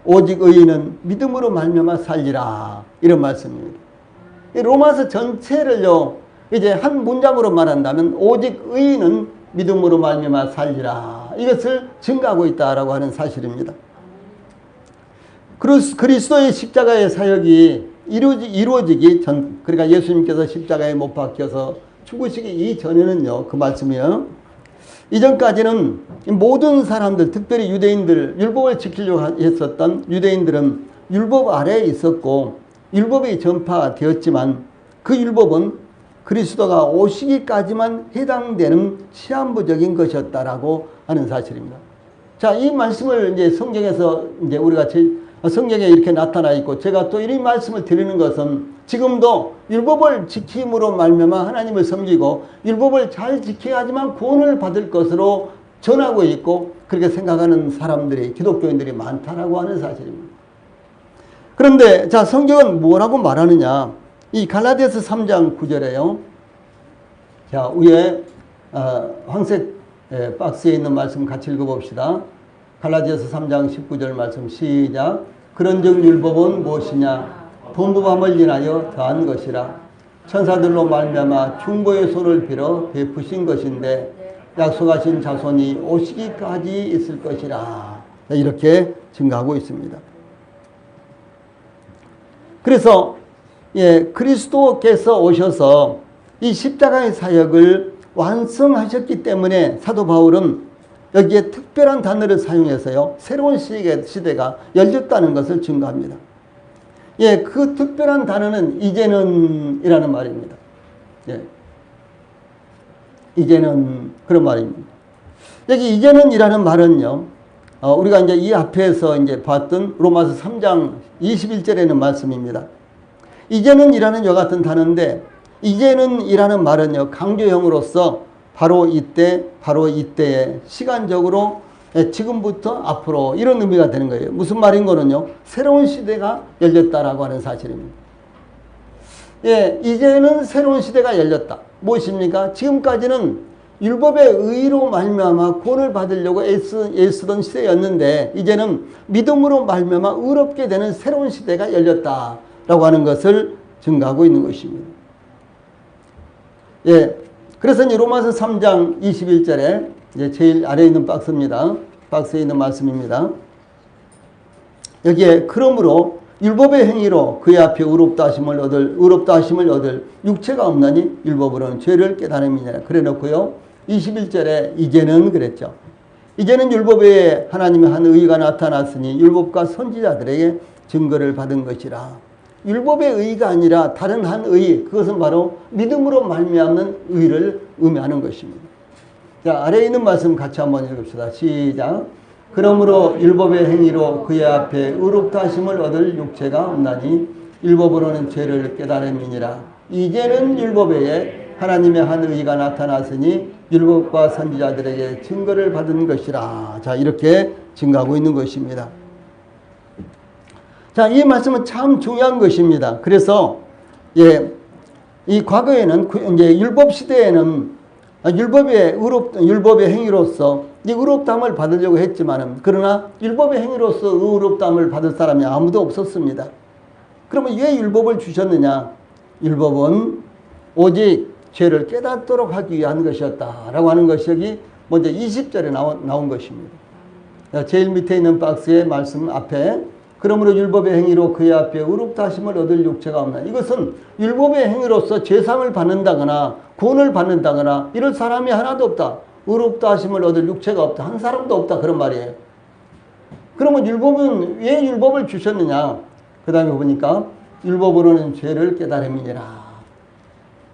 오직 의인은 믿음으로 말미암아 살리라, 이런 말씀입니다. 로마서 전체를요, 이제 한 문장으로 말한다면 오직 의인은 믿음으로 말미암아 살리라, 이것을 증가하고 있다라고 하는 사실입니다. 그리스도의 십자가의 사역이 이루어지기 전, 그러니까 예수님께서 십자가에 못 박혀서 죽으시기 이전에는요, 그 말씀이요, 이전까지는 모든 사람들, 특별히 유대인들, 율법을 지키려고 했었던 유대인들은 율법 아래에 있었고 율법이 전파되었지만 그 율법은 그리스도가 오시기까지만 해당되는 시한부적인 것이었다라고 하는 사실입니다. 자, 이 말씀을 이제 성경에서 이제 우리가 성경에 이렇게 나타나 있고, 제가 또 이 말씀을 드리는 것은 지금도 율법을 지킴으로 말미암아 하나님을 섬기고 율법을 잘 지켜야지만 구원을 받을 것으로 전하고 있고 그렇게 생각하는 사람들이, 기독교인들이 많다라고 하는 사실입니다. 그런데 자, 성경은 뭐라고 말하느냐? 이 갈라디아서 3장 9절에요. 자, 위에 황색 박스에 있는 말씀 같이 읽어봅시다. 갈라디아서 3장 19절 말씀 시작. 그런즉 율법은 무엇이냐? 분부함을 인하여 더한 것이라. 천사들로 말미암아 중보의 손을 빌어 베푸신 것인데 약속하신 자손이 오시기까지 있을 것이라. 이렇게 증가하고 있습니다. 그래서 그리스도께서 오셔서 이 십자가의 사역을 완성하셨기 때문에 사도 바울은 여기에 특별한 단어를 사용해서요, 새로운 시대가 열렸다는 것을 증거합니다. 그 특별한 단어는 이제는 이라는 말입니다. 이제는 그런 말입니다. 여기 이제는 이라는 말은요, 우리가 이제 이 앞에서 이제 봤던 로마서 3장 21절에는 말씀입니다. 이제는 이라는 이와 같은 단어인데, 이제는 이라는 말은요, 강조형으로서 바로 이때에 시간적으로 지금부터 앞으로 이런 의미가 되는 거예요. 무슨 말인 거는요, 새로운 시대가 열렸다라고 하는 사실입니다. 예, 이제는 새로운 시대가 열렸다. 무엇입니까? 지금까지는 율법의 의로 말미암아 구원을 받으려고 애쓰던 시대였는데, 이제는 믿음으로 말미암아 의롭게 되는 새로운 시대가 열렸다라고 하는 것을 증거하고 있는 것입니다. 예, 그래서 이제 로마서 3장 21절에 이제 제일 아래에 있는 박스입니다. 박스에 있는 말씀입니다. 여기에 그러므로 율법의 행위로 그의 앞에 의롭다 하심을 얻을 육체가 없나니 율법으로는 죄를 깨달음이냐 그래 놓고요. 21절에 이제는 그랬죠. 이제는 율법에 하나님의 한 의가 나타났으니 율법과 선지자들에게 증거를 받은 것이라. 율법의 의가 아니라 다른 한 의, 그것은 바로 믿음으로 말미암는 의를 의미하는 것입니다. 자, 아래에 있는 말씀 같이 한번 읽읍시다. 시작. 그러므로 율법의 행위로 그의 앞에 의롭다 하심을 얻을 육체가 없나니 율법으로는 죄를 깨달음이니라. 이제는 율법에 하나님의 한 의가 나타났으니 율법과 선지자들에게 증거를 받은 것이라. 자, 이렇게 증거하고 있는 것입니다. 자, 이 말씀은 참 중요한 것입니다. 그래서 예, 이 과거에는 이제 율법 시대에는 율법의 행위로서 이 의롭다함을 받으려고 했지만은, 그러나 율법의 행위로서 의롭다함을 받을 사람이 아무도 없었습니다. 그러면 왜 율법을 주셨느냐? 율법은 오직 죄를 깨닫도록 하기 위한 것이었다라고 하는 것이 여기 먼저 20절에 나온 것입니다. 제일 밑에 있는 박스의 말씀 앞에 그러므로 율법의 행위로 그의 앞에 의롭다 하심을 얻을 육체가 없나. 이것은 율법의 행위로서 죄상을 받는다거나 구원을 받는다거나 이럴 사람이 하나도 없다. 의롭다 하심을 얻을 육체가 없다. 한 사람도 없다. 그런 말이에요. 그러면 율법은 왜 율법을 주셨느냐? 그 다음에 보니까 율법으로는 죄를 깨달음이니라.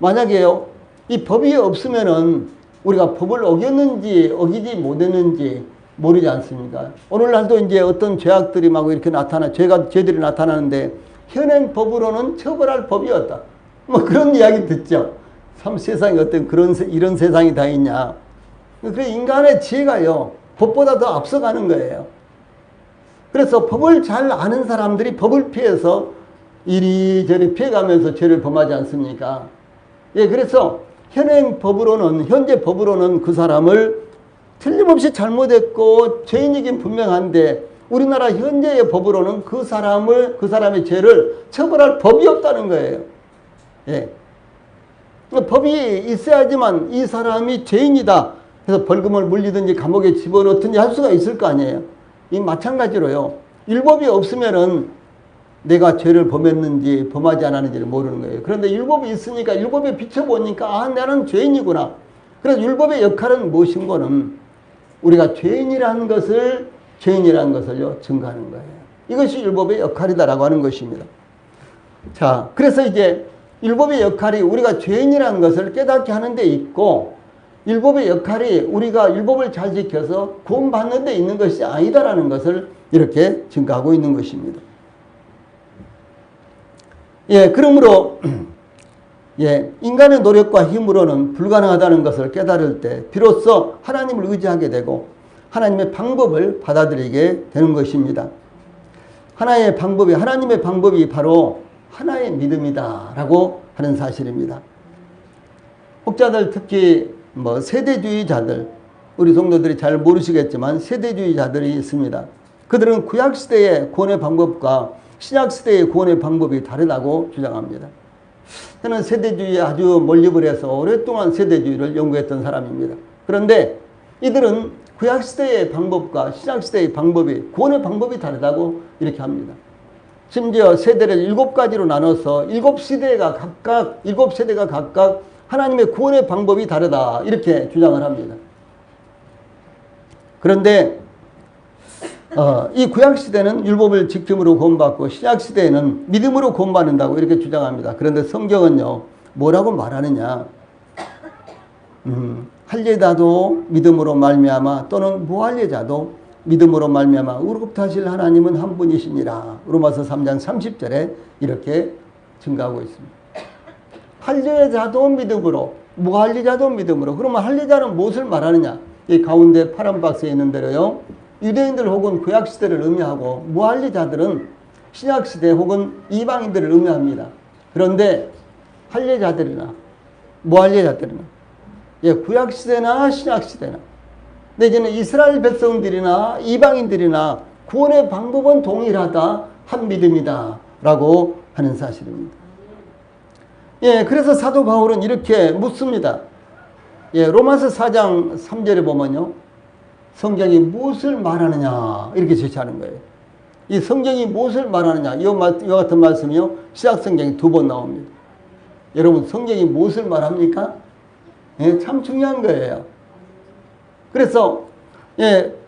만약에요, 이 법이 없으면은 우리가 법을 어겼는지 어기지 못했는지 모르지 않습니까? 오늘날도 이제 어떤 죄악들이 막 이렇게 죄들이 나타나는데 현행 법으로는 처벌할 법이 없다. 뭐 그런 이야기 듣죠. 참 세상에 어떤 이런 세상이 다 있냐. 그래 인간의 지혜가요, 법보다 더 앞서가는 거예요. 그래서 법을 잘 아는 사람들이 법을 피해서 이리저리 피해가면서 죄를 범하지 않습니까? 예, 그래서 현재 법으로는 그 사람을 틀림없이 잘못했고 죄인이긴 분명한데, 우리나라 현재의 법으로는 그 사람의 죄를 처벌할 법이 없다는 거예요. 예. 법이 있어야지만 이 사람이 죄인이다 그래서 벌금을 물리든지 감옥에 집어넣든지 할 수가 있을 거 아니에요. 이 마찬가지로요, 율법이 없으면은 내가 죄를 범했는지 범하지 않았는지를 모르는 거예요. 그런데 율법이 있으니까 율법에 비춰보니까 나는 죄인이구나. 그래서 율법의 역할은 무엇인고는 우리가 죄인이라는 것을요 증거하는 거예요. 이것이 율법의 역할이다라고 하는 것입니다. 자, 그래서 이제 율법의 역할이 우리가 죄인이라는 것을 깨닫게 하는 데 있고, 율법의 역할이 우리가 율법을 잘 지켜서 구원받는 데 있는 것이 아니다라는 것을 이렇게 증거하고 있는 것입니다. 예, 그러므로 예, 인간의 노력과 힘으로는 불가능하다는 것을 깨달을 때 비로소 하나님을 의지하게 되고 하나님의 방법을 받아들이게 되는 것입니다. 하나님의 방법이 바로 하나의 믿음이다라고 하는 사실입니다. 혹자들, 특히 세대주의자들, 우리 성도들이 잘 모르시겠지만 세대주의자들이 있습니다. 그들은 구약시대의 구원의 방법과 신약시대의 구원의 방법이 다르다고 주장합니다. 저는 세대주의에 아주 몰입을 해서 오랫동안 세대주의를 연구했던 사람입니다. 그런데 이들은 구약시대의 방법과 신약시대의 방법이, 구원의 방법이 다르다고 이렇게 합니다. 심지어 세대를 7가지로 나눠서 7세대가 각각 하나님의 구원의 방법이 다르다 이렇게 주장을 합니다. 그런데 이 구약시대는 율법을 지킴으로 구원받고 신약시대에는 믿음으로 구원받는다고 이렇게 주장합니다. 그런데 성경은요, 뭐라고 말하느냐. 할례자도 믿음으로 말미암아 또는 무할례자도 믿음으로 말미암아 의롭다하실 하나님은 한 분이시니라. 로마서 3장 30절에 이렇게 증가하고 있습니다. 할례자도 믿음으로, 무할례자도 믿음으로. 그러면 할례자는 무엇을 말하느냐? 이 가운데 파란 박스에 있는 대로요, 유대인들 혹은 구약시대를 의미하고, 무할례자들은 신약시대 혹은 이방인들을 의미합니다. 그런데 할례자들이나 무할례자들이나, 구약시대나 신약시대나, 내지는 이스라엘 백성들이나 이방인들이나 구원의 방법은 동일하다, 한 믿음이다 라고 하는 사실입니다. 그래서 사도 바울은 이렇게 묻습니다. 로마서 4장 3절에 보면요, 성경이 무엇을 말하느냐 이렇게 제시하는 거예요. 이 성경이 무엇을 말하느냐, 이와 같은 말씀이요, 시작 성경이 2번 나옵니다. 여러분, 성경이 무엇을 말합니까? 참 중요한 거예요. 그래서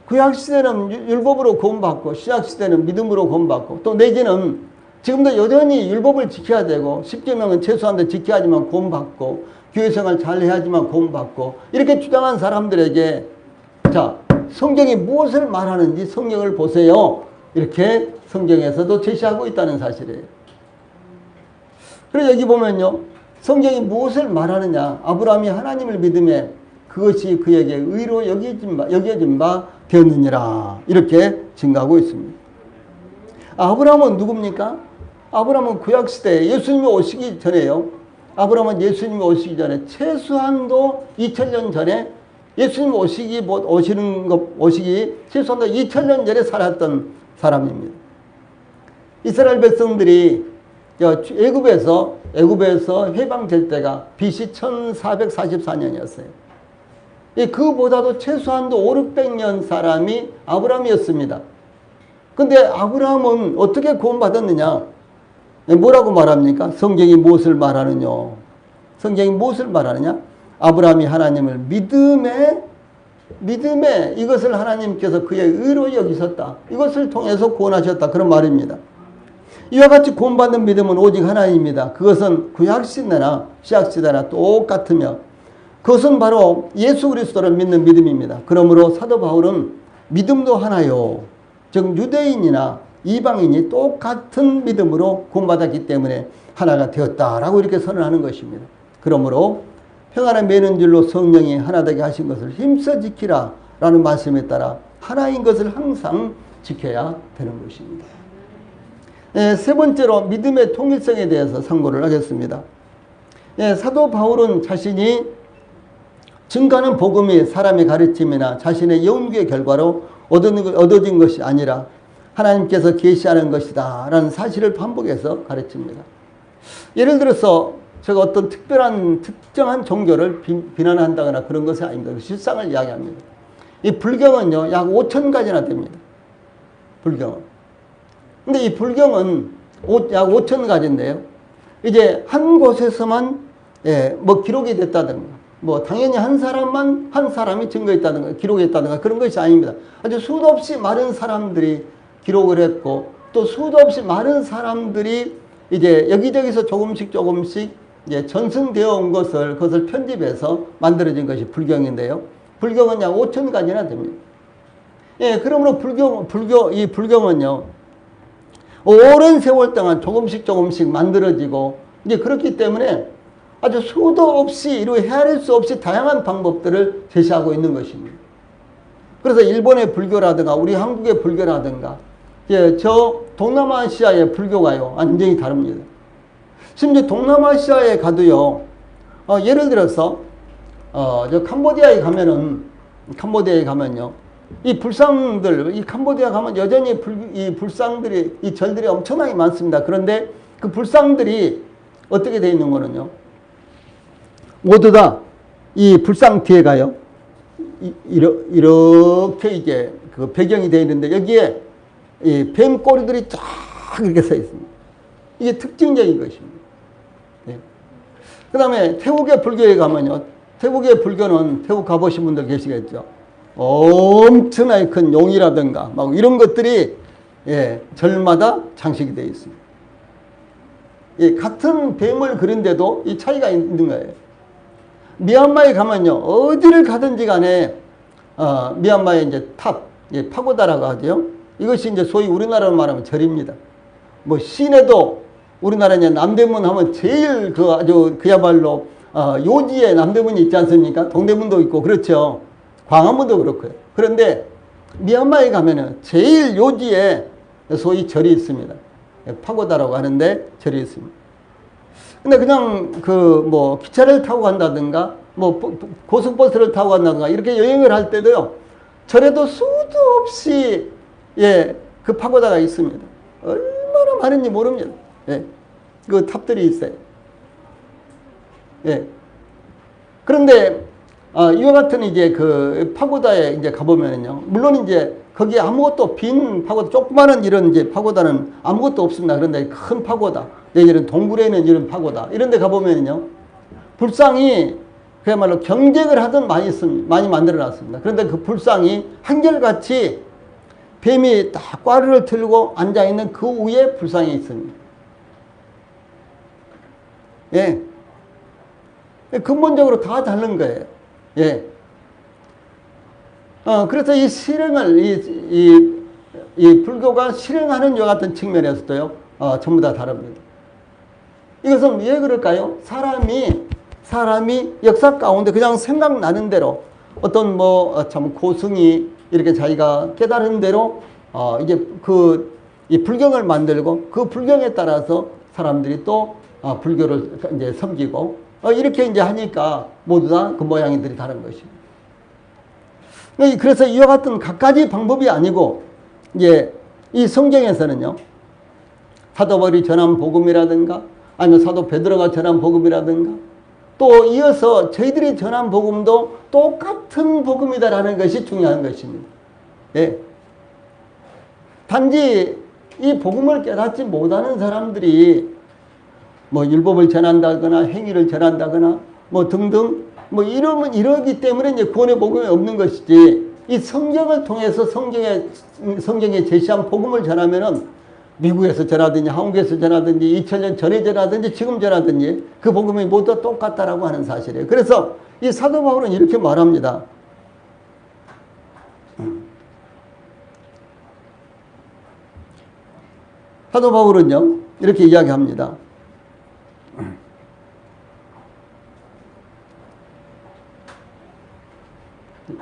구약시대는 율법으로 구원받고 신약시대는 믿음으로 구원받고, 또 내지는 지금도 여전히 율법을 지켜야 되고 10계명은 최소한도 지켜야 하지만 구원받고 교회생활 잘 해야지만 구원받고, 이렇게 주장한 사람들에게 자, 성경이 무엇을 말하는지 성경을 보세요, 이렇게 성경에서도 제시하고 있다는 사실이에요. 그래서 여기 보면요, 성경이 무엇을 말하느냐, 아브라함이 하나님을 믿음에 그것이 그에게 의로 여겨진 바 되었느니라, 이렇게 증가하고 있습니다. 아브라함은 누굽니까? 아브라함은 구약시대에 예수님이 오시기 전에요, 아브라함은 예수님이 오시기 전에 최소한도 2000년 전에, 예수님 오시기 최소한도 2000년 전에 살았던 사람입니다. 이스라엘 백성들이 애굽에서 해방될 때가 BC 1444년이었어요. 그보다도 최소한도 500~600년 사람이 아브라함이었습니다. 근데 아브라함은 어떻게 구원받았느냐? 뭐라고 말합니까? 성경이 무엇을 말하느냐? 성경이 무엇을 말하느냐? 아브라함이 하나님을 믿음에 이것을 하나님께서 그의 의로 여기셨다, 이것을 통해서 구원하셨다, 그런 말입니다. 이와 같이 구원받는 믿음은 오직 하나입니다. 그것은 구약시대나 신약시대나 똑같으며 그것은 바로 예수 그리스도를 믿는 믿음입니다. 그러므로 사도 바울은 믿음도 하나요, 즉 유대인이나 이방인이 똑같은 믿음으로 구원받았기 때문에 하나가 되었다라고 이렇게 선언하는 것입니다. 그러므로 평안에 매는 줄로 성령이 하나 되게 하신 것을 힘써 지키라 라는 말씀에 따라 하나인 것을 항상 지켜야 되는 것입니다. 세 번째로 믿음의 통일성에 대해서 상고를 하겠습니다. 사도 바울은 자신이 증거하는 복음이 사람의 가르침이나 자신의 연구의 결과로 얻어진 것이 아니라 하나님께서 계시하는 것이다 라는 사실을 반복해서 가르칩니다. 예를 들어서 제가 어떤 특정한 종교를 비난한다거나 그런 것이 아닙니다. 실상을 이야기합니다. 이 불경은요, 약 5,000가지나 됩니다. 불경은. 근데 이 불경은 약 5,000가지인데요. 이제 한 곳에서만 기록이 됐다든가, 당연히 한 사람이 증거했다든가 기록했다든가 그런 것이 아닙니다. 아주 수도 없이 많은 사람들이 기록을 했고, 또 수도 없이 많은 사람들이 이제 여기저기서 조금씩 이제 전승되어 온 그것을 편집해서 만들어진 것이 불경인데요. 불경은 약 5,000가지나 됩니다. 그러므로 이 불경은요, 오랜 세월 동안 조금씩 만들어지고, 이제 그렇기 때문에 아주 수도 없이 헤아릴 수 없이 다양한 방법들을 제시하고 있는 것입니다. 그래서 일본의 불교라든가 우리 한국의 불교라든가 저 동남아시아의 불교가요, 완전히 다릅니다. 심지어 동남아시아에 가도요, 예를 들어서 저 캄보디아에 가면요, 이 캄보디아 가면 여전히 이 불상들이, 이 절들이 엄청나게 많습니다. 그런데 그 불상들이 어떻게 되어 있는 거는요, 모두 다 이 불상 뒤에가요, 이렇게 이제 그 배경이 되어 있는데 여기에 이 뱀 꼬리들이 쫙 이렇게 서 있습니다. 이게 특징적인 것입니다. 그 다음에 태국의 불교에 가면요, 태국의 불교는 태국 가보신 분들 계시겠죠. 엄청나게 큰 용이라든가 막 이런 것들이 절마다 장식이 되어 있습니다. 같은 뱀을 그린데도 이 차이가 있는 거예요. 미얀마에 가면요, 어디를 가든지 간에 미얀마의 이제 예, 파고다라고 하죠. 이것이 이제 소위 우리나라로 말하면 절입니다. 뭐 시내도 우리나라 이제 남대문 하면 제일 그 아주 그야말로 요지에 남대문이 있지 않습니까? 동대문도 있고 그렇죠. 광화문도 그렇고요. 그런데 미얀마에 가면은 제일 요지에 소위 절이 있습니다. 파고다라고 하는데 절이 있습니다. 근데 그냥 그 뭐 기차를 타고 간다든가 뭐 고속버스를 타고 간다든가 이렇게 여행을 할 때도요. 절에도 수도 없이 예, 그 파고다가 있습니다. 얼마나 많은지 모릅니다. 예. 그 탑들이 있어요. 예. 그런데 이와 같은 이제 그 파고다에 이제 가보면은요. 물론 이제 거기 아무것도 빈 파고다, 조그마한 이런 이제 파고다는 아무것도 없습니다. 그런데 큰 파고다, 이런 동굴에 있는 이런 파고다, 이런 데 가보면은요. 불상이 그야말로 경쟁을 하던 많이 만들어 놨습니다. 그런데 그 불상이 한결같이 뱀이 딱 꽈리를 틀고 앉아있는 그 위에 불상이 있습니다. 예. 근본적으로 다 다른 거예요. 예. 그래서 이 실행을, 이 불교가 실행하는 요 같은 측면에서도요, 전부 다 다릅니다. 이것은 왜 그럴까요? 사람이 역사 가운데 그냥 생각나는 대로 어떤 참 고승이 이렇게 자기가 깨달은 대로, 이제 이 불경을 만들고 그 불경에 따라서 사람들이 또, 불교를 이제 섬기고, 이렇게 이제 하니까 모두 다 그 모양이들이 다른 것입니다. 그래서 이와 같은 갖가지 방법이 아니고, 이제 이 성경에서는요, 사도 바울이 전한 복음이라든가, 아니면 사도 베드로가 전한 복음이라든가, 또 이어서 저희들이 전한 복음도 똑같은 복음이다라는 것이 중요한 것입니다. 예. 단지 이 복음을 깨닫지 못하는 사람들이 뭐 율법을 전한다거나 행위를 전한다거나 뭐 등등 뭐 이러기 때문에 이제 구원의 복음이 없는 것이지, 이 성경을 통해서 성경에 제시한 복음을 전하면은 미국에서 전하든지 한국에서 전하든지 2000년 전에 전하든지 지금 전하든지 그 복음이 모두 똑같다라고 하는 사실이에요. 그래서 이 사도 바울은 이렇게 말합니다. 사도 바울은요, 이렇게 이야기합니다.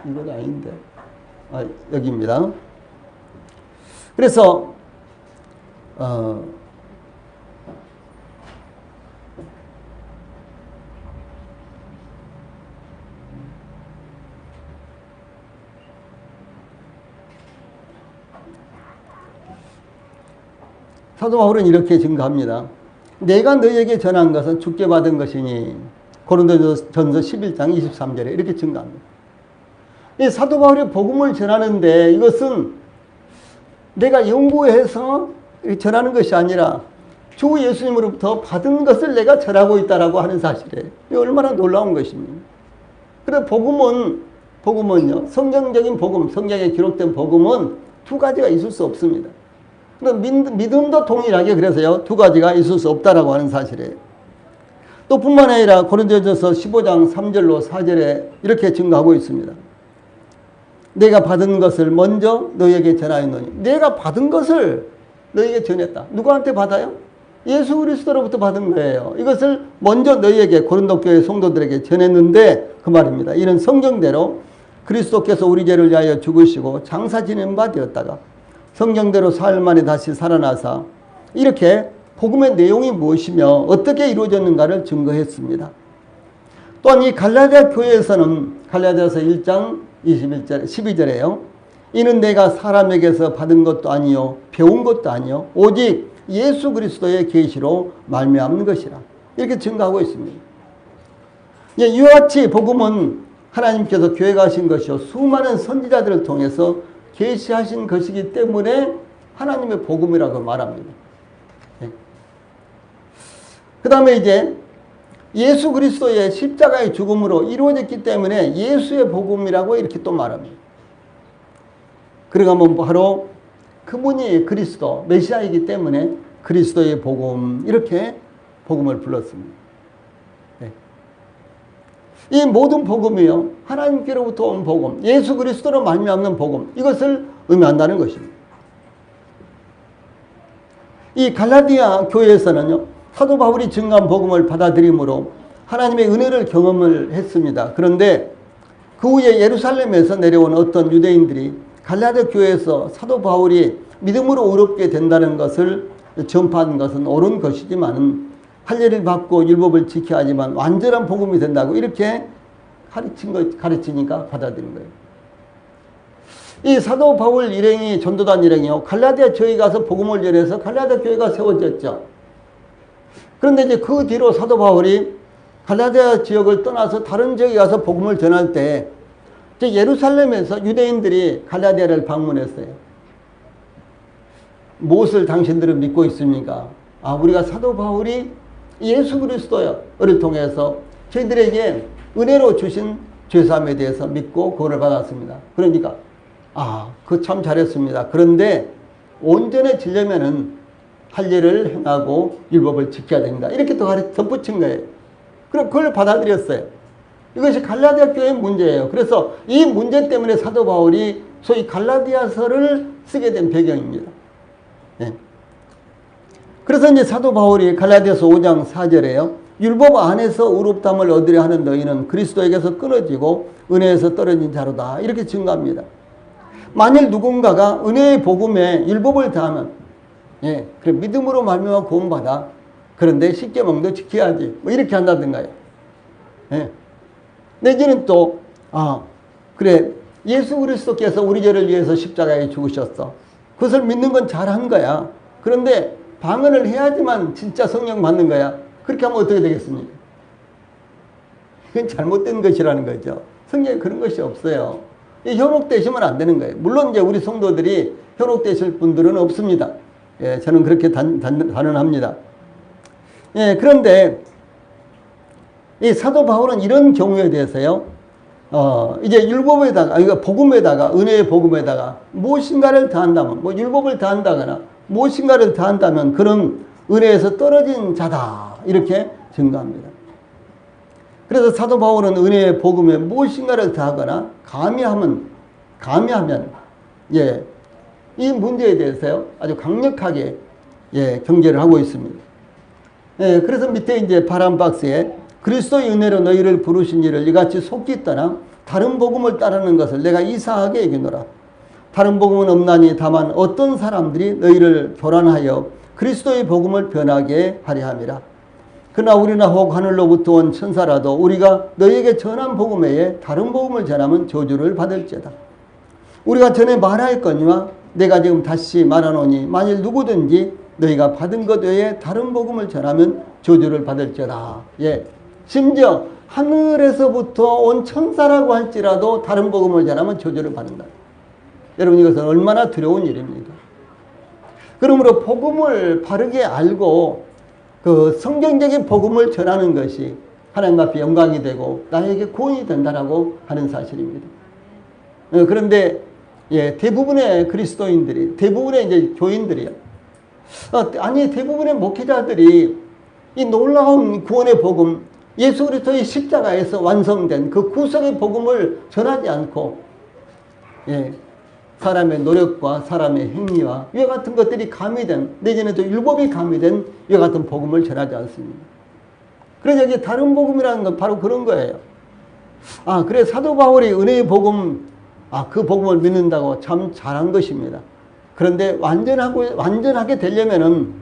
이건 아닌데. 여기입니다. 그래서, 사도 바울은 이렇게 증거합니다. 내가 너에게 전한 것은 주께 받은 것이니, 고린도전서 11장 23절에 이렇게 증거합니다. 이 사도 바울이 복음을 전하는데 이것은 내가 연구해서 전하는 것이 아니라 주 예수님으로부터 받은 것을 내가 전하고 있다라고 하는 사실이에요. 이 얼마나 놀라운 것입니까? 그래서 복음은요, 성경적인 복음, 성경에 기록된 복음은 두 가지가 있을 수 없습니다. 믿음도 동일하게 그래서요, 두 가지가 있을 수 없다라고 하는 사실이에요. 또 뿐만 아니라 고린도전서 15장 3절로 4절에 이렇게 증거하고 있습니다. 내가 받은 것을 먼저 너에게 전하였노니. 내가 받은 것을 너에게 전했다. 누구한테 받아요? 예수 그리스도로부터 받은 거예요. 이것을 먼저 너희에게, 고린도 교회 성도들에게 전했는데 그 말입니다. 이는 성경대로 그리스도께서 우리 죄를 위하여 죽으시고 장사 지낸 바 되었다가 성경대로 사흘 만에 다시 살아나사, 이렇게 복음의 내용이 무엇이며 어떻게 이루어졌는가를 증거했습니다. 또한 이 갈라디아 교회에서는 갈라디아서 1장 12절에요. 이는 내가 사람에게서 받은 것도 아니요 배운 것도 아니요 오직 예수 그리스도의 계시로 말미암는 것이라, 이렇게 증거하고 있습니다. 이와 같이 복음은 하나님께서 계획하신 것이요 수많은 선지자들을 통해서 계시하신 것이기 때문에 하나님의 복음이라고 말합니다. 그 다음에 이제 예수 그리스도의 십자가의 죽음으로 이루어졌기 때문에 예수의 복음이라고 이렇게 또 말합니다. 그러면 바로 그분이 그리스도, 메시아이기 때문에 그리스도의 복음, 이렇게 복음을 불렀습니다. 네. 이 모든 복음이요, 하나님께로부터 온 복음, 예수 그리스도로 말미암는 복음, 이것을 의미한다는 것입니다. 이 갈라디아 교회에서는요, 사도 바울이 증거한 복음을 받아들임으로 하나님의 은혜를 경험을 했습니다. 그런데 그 후에 예루살렘에서 내려온 어떤 유대인들이 갈라디아 교회에서 사도 바울이 믿음으로 의롭게 된다는 것을 전파한 것은 옳은 것이지만 할례를 받고 율법을 지켜야 하지만 완전한 복음이 된다고 이렇게 가르치니까 받아들인 거예요. 이 사도 바울 일행이 전도단 일행이요, 갈라디아 교회에 가서 복음을 전해서 갈라디아 교회가 세워졌죠. 그런데 이제 그 뒤로 사도 바울이 갈라디아 지역을 떠나서 다른 지역에 가서 복음을 전할 때 예루살렘에서 유대인들이 갈라디아를 방문했어요. 무엇을 당신들은 믿고 있습니까? 아, 우리가 사도 바울이 예수 그리스도를 통해서 저희들에게 은혜로 주신 죄사함에 대해서 믿고 구원을 받았습니다. 그러니까 그 참 잘했습니다. 그런데 온전해지려면은 할례를 행하고 율법을 지켜야 됩니다. 이렇게 또 덧붙인 거예요. 그럼 그걸 받아들였어요. 이것이 갈라디아 교회의 문제예요. 그래서 이 문제 때문에 사도 바울이 소위 갈라디아서를 쓰게 된 배경입니다. 네. 그래서 이제 사도 바울이 갈라디아서 5장 4절에요. 율법 안에서 의롭다함을 얻으려 하는 너희는 그리스도에게서 끊어지고 은혜에서 떨어진 자로다. 이렇게 증거합니다. 만일 누군가가 은혜의 복음에 율법을 다하면, 그래 믿음으로 말미암아 구원받아. 그런데 십계명도 지켜야지. 뭐 이렇게 한다든가요. 내지는 또 그래 예수 그리스도께서 우리 죄를 위해서 십자가에 죽으셨어. 그것을 믿는 건 잘한 거야. 그런데 방언을 해야지만 진짜 성령 받는 거야. 그렇게 하면 어떻게 되겠습니까? 이건 잘못된 것이라는 거죠. 성경에 그런 것이 없어요. 현혹되시면 안 되는 거예요. 물론 이제 우리 성도들이 현혹되실 분들은 없습니다. 저는 그렇게 단언합니다. 그런데 이 사도 바울은 이런 경우에 대해서요, 이제 율법에다가, 그러니까 복음에다가, 은혜의 복음에다가 무엇인가를 더한다면, 뭐 율법을 더한다거나 무엇인가를 더한다면 그런 은혜에서 떨어진 자다. 이렇게 증거합니다. 그래서 사도 바울은 은혜의 복음에 무엇인가를 더하거나 감히하면, 이 문제에 대해서요, 아주 강력하게, 경계를 하고 있습니다. 그래서 밑에 이제 파란 박스에 그리스도의 은혜로 너희를 부르신 이를 이같이 속기 떠나 다른 복음을 따르는 것을 내가 이사하게 여기노라. 다른 복음은 없나니 다만 어떤 사람들이 너희를 교란하여 그리스도의 복음을 변하게 하려 함이라. 그러나 우리나 혹 하늘로부터 온 천사라도 우리가 너희에게 전한 복음 외에 다른 복음을 전하면 저주를 받을지어다. 우리가 전에 말하였거니와 내가 지금 다시 말하노니 만일 누구든지 너희가 받은 것 외에 다른 복음을 전하면 저주를 받을지어다. 심지어 하늘에서부터 온 천사라고 할지라도 다른 복음을 전하면 저주를 받는다. 여러분, 이것은 얼마나 두려운 일입니까? 그러므로 복음을 바르게 알고 그 성경적인 복음을 전하는 것이 하나님 앞에 영광이 되고 나에게 구원이 된다라고 하는 사실입니다. 그런데 대부분의 그리스도인들이, 대부분의 이제 교인들이요, 대부분의 목회자들이 이 놀라운 구원의 복음, 예수 그리스도의 십자가에서 완성된 그 구속의 복음을 전하지 않고 사람의 노력과 사람의 행위와 이와 같은 것들이 가미된, 내지는 또 율법이 가미된 이와 같은 복음을 전하지 않습니다. 그래서 여기 다른 복음이라는 건 바로 그런 거예요. 그래 사도 바울이 은혜의 복음, 그 복음을 믿는다고 참 잘한 것입니다. 그런데 완전하게 되려면은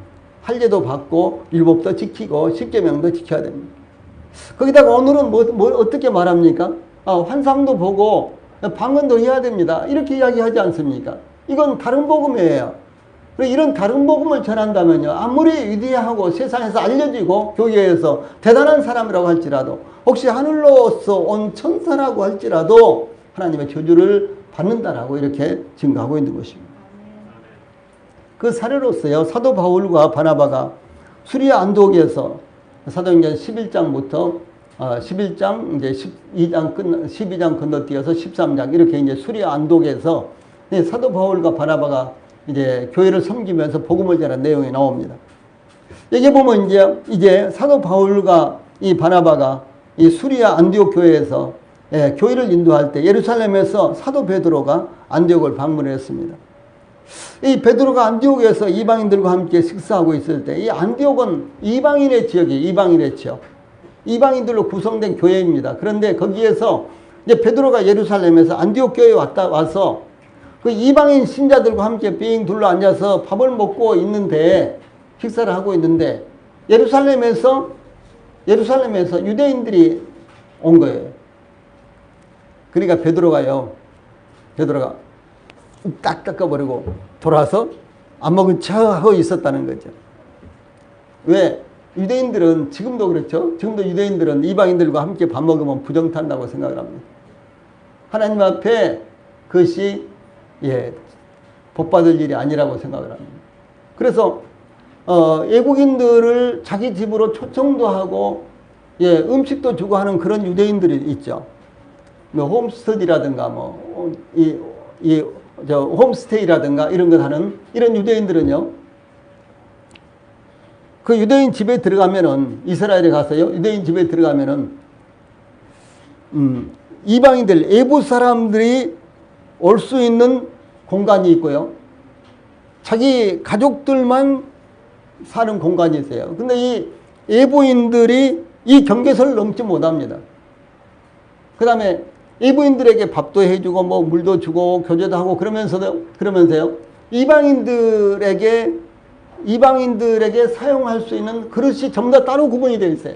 할례도 받고 율법도 지키고 십계명도 지켜야 됩니다. 거기다가 오늘은 어떻게 말합니까? 환상도 보고 방언도 해야 됩니다. 이렇게 이야기하지 않습니까? 이건 다른 복음이에요. 이런 다른 복음을 전한다면요, 아무리 위대하고 세상에서 알려지고 교회에서 대단한 사람이라고 할지라도, 혹시 하늘로서 온 천사라고 할지라도 하나님의 저주를 받는다라고 이렇게 증거하고 있는 것입니다. 그 사례로서요, 사도 바울과 바나바가 수리아 안독에서 사도행전 11장부터 11장 이제 12장 건너뛰어서 13장 이렇게 이제 수리아 안독에서 사도 바울과 바나바가 이제 교회를 섬기면서 복음을 전한 내용이 나옵니다. 여기 보면 이제 사도 바울과 이 바나바가 이 수리아 안디옥 교회에서 교회를 인도할 때 예루살렘에서 사도 베드로가 안디옥을 방문했습니다. 이 베드로가 안디옥에서 이방인들과 함께 식사하고 있을 때 이 안디옥은 이방인의 지역이에요. 이방인의 지역. 이방인들로 구성된 교회입니다. 그런데 거기에서 이제 베드로가 예루살렘에서 안디옥 교회에 와서 그 이방인 신자들과 함께 빙 둘러 앉아서 밥을 먹고 있는데, 식사를 하고 있는데 예루살렘에서 유대인들이 온 거예요. 그러니까 베드로가 딱 닦아버리고 돌아서 안 먹은 척하고 있었다는 거죠. 왜? 유대인들은 지금도 그렇죠. 지금도 유대인들은 이방인들과 함께 밥 먹으면 부정탄다고 생각을 합니다. 하나님 앞에 그것이 복받을 일이 아니라고 생각을 합니다. 그래서 외국인들을 자기 집으로 초청도 하고 음식도 주고 하는 그런 유대인들이 있죠. 뭐 홈스터디라든가 홈스테이라든가 이런 것 하는 이런 유대인들은요, 그 유대인 집에 들어가면은, 이스라엘에 가서요, 유대인 집에 들어가면은 이방인들, 외부 사람들이 올 수 있는 공간이 있고요, 자기 가족들만 사는 공간이 있어요. 근데 이 외부인들이 이 경계선을 넘지 못합니다. 그 다음에 외부인들에게 밥도 해주고 뭐 물도 주고 교제도 하고 그러면서요, 이방인들에게 사용할 수 있는 그릇이 전부 다 따로 구분이 되어 있어요.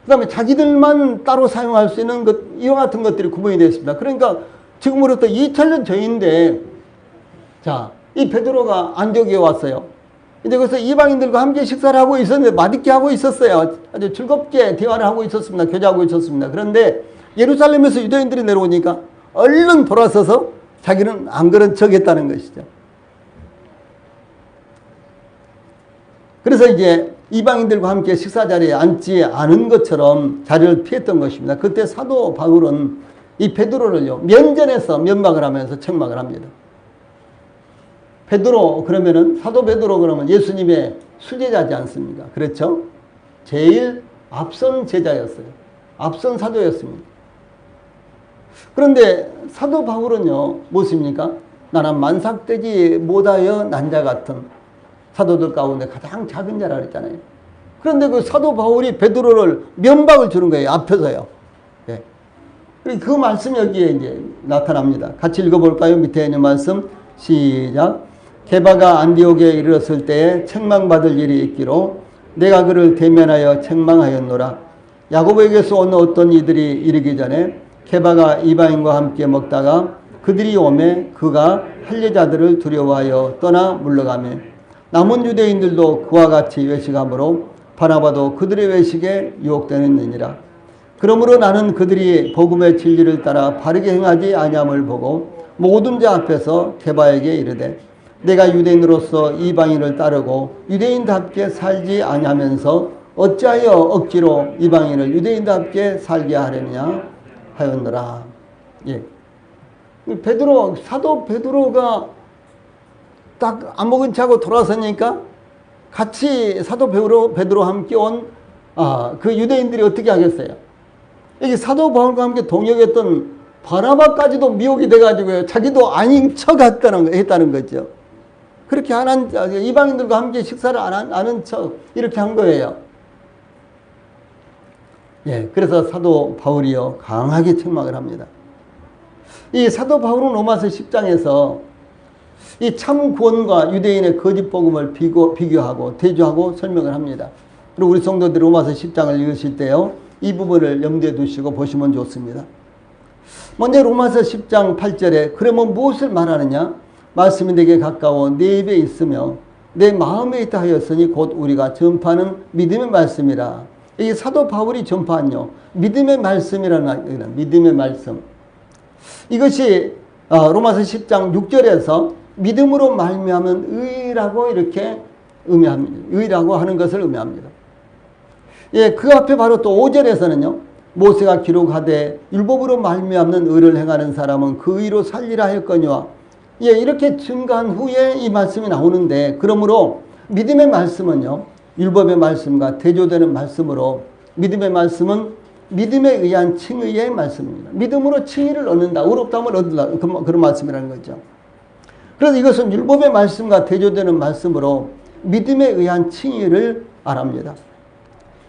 그 다음에 자기들만 따로 사용할 수 있는 것, 이와 같은 것들이 구분이 되어 있습니다. 그러니까 지금으로부터 2000년 전인데, 자, 이 베드로가 안디옥에 왔어요. 이제 그래서 이방인들과 함께 식사를 하고 있었는데, 맛있게 하고 있었어요. 아주 즐겁게 대화를 하고 있었습니다. 교제하고 있었습니다. 그런데 예루살렘에서 유대인들이 내려오니까 얼른 돌아서서 자기는 안 그런 척 했다는 것이죠. 그래서 이제 이방인들과 함께 식사 자리에 앉지 않은 것처럼 자리를 피했던 것입니다. 그때 사도 바울은 이 베드로를요, 면전에서 면박을 하면서 책망을 합니다. 베드로 그러면은, 사도 베드로 그러면 예수님의 수제자지 않습니까? 그렇죠? 제일 앞선 제자였어요. 앞선 사도였습니다. 그런데 사도 바울은요, 무엇입니까? 나는 만삭되지 못하여 난자 같은 사도들 가운데 가장 작은 자라 그랬잖아요. 그런데 그 사도 바울이 베드로를 면박을 주는 거예요. 앞에서요. 그 말씀이 여기에 이제 나타납니다. 같이 읽어볼까요? 밑에 있는 말씀 시작. 게바가 안디옥에 이르렀을 때에 책망받을 일이 있기로 내가 그를 대면하여 책망하였노라. 야고보에게서 온 어떤 이들이 이르기 전에 게바가 이방인과 함께 먹다가 그들이 오매 그가 할례자들을 두려워하여 떠나 물러가매 남은 유대인들도 그와 같이 외식함으로 바나바도 그들의 외식에 유혹되느니라. 그러므로 나는 그들이 복음의 진리를 따라 바르게 행하지 아니함을 보고 모든 자 앞에서 게바에게 이르되 내가 유대인으로서 이방인을 따르고 유대인답게 살지 아니하면서 어찌하여 억지로 이방인을 유대인답게 살게 하려느냐 하였노라. 사도 베드로가 딱 안 먹은 차고 돌아서니까 같이 사도 베드로와 함께 온 그 유대인들이 어떻게 하겠어요? 이게 사도 바울과 함께 동역했던 바나바까지도 미혹이 돼가지고요, 자기도 아닌 척 했다는 거죠. 그렇게 이방인들과 함께 식사를 안 하는 척 이렇게 한 거예요. 그래서 사도 바울이요 강하게 책망을 합니다. 이 사도 바울은 로마서 10장에서 이 참 구원과 유대인의 거짓 복음을 비교하고 대조하고 설명을 합니다. 그리고 우리 성도들이 로마서 10장을 읽으실 때요, 이 부분을 염두에 두시고 보시면 좋습니다. 먼저 로마서 10장 8절에 그러면 무엇을 말하느냐? 말씀이 내게 가까워 내 입에 있으며 내 마음에 있다 하였으니 곧 우리가 전파하는 믿음의 말씀이라. 이 사도 바울이 전파한요, 믿음의 말씀이라는 믿음의 말씀. 이것이 로마서 10장 6절에서 믿음으로 말미암은 의라고 이렇게 의미합니다. 의라고 하는 것을 의미합니다. 그 앞에 바로 또 5절에서는요, 모세가 기록하되 율법으로 말미암는 의를 행하는 사람은 그 의로 살리라 했거니와 이렇게 증가한 후에 이 말씀이 나오는데, 그러므로 믿음의 말씀은요 율법의 말씀과 대조되는 말씀으로 믿음의 말씀은 믿음에 의한 칭의의 말씀입니다. 믿음으로 칭의를 얻는다. 의롭다함을 얻는다. 그런 말씀이라는 거죠. 그래서 이것은 율법의 말씀과 대조되는 말씀으로 믿음에 의한 칭의를 말합니다.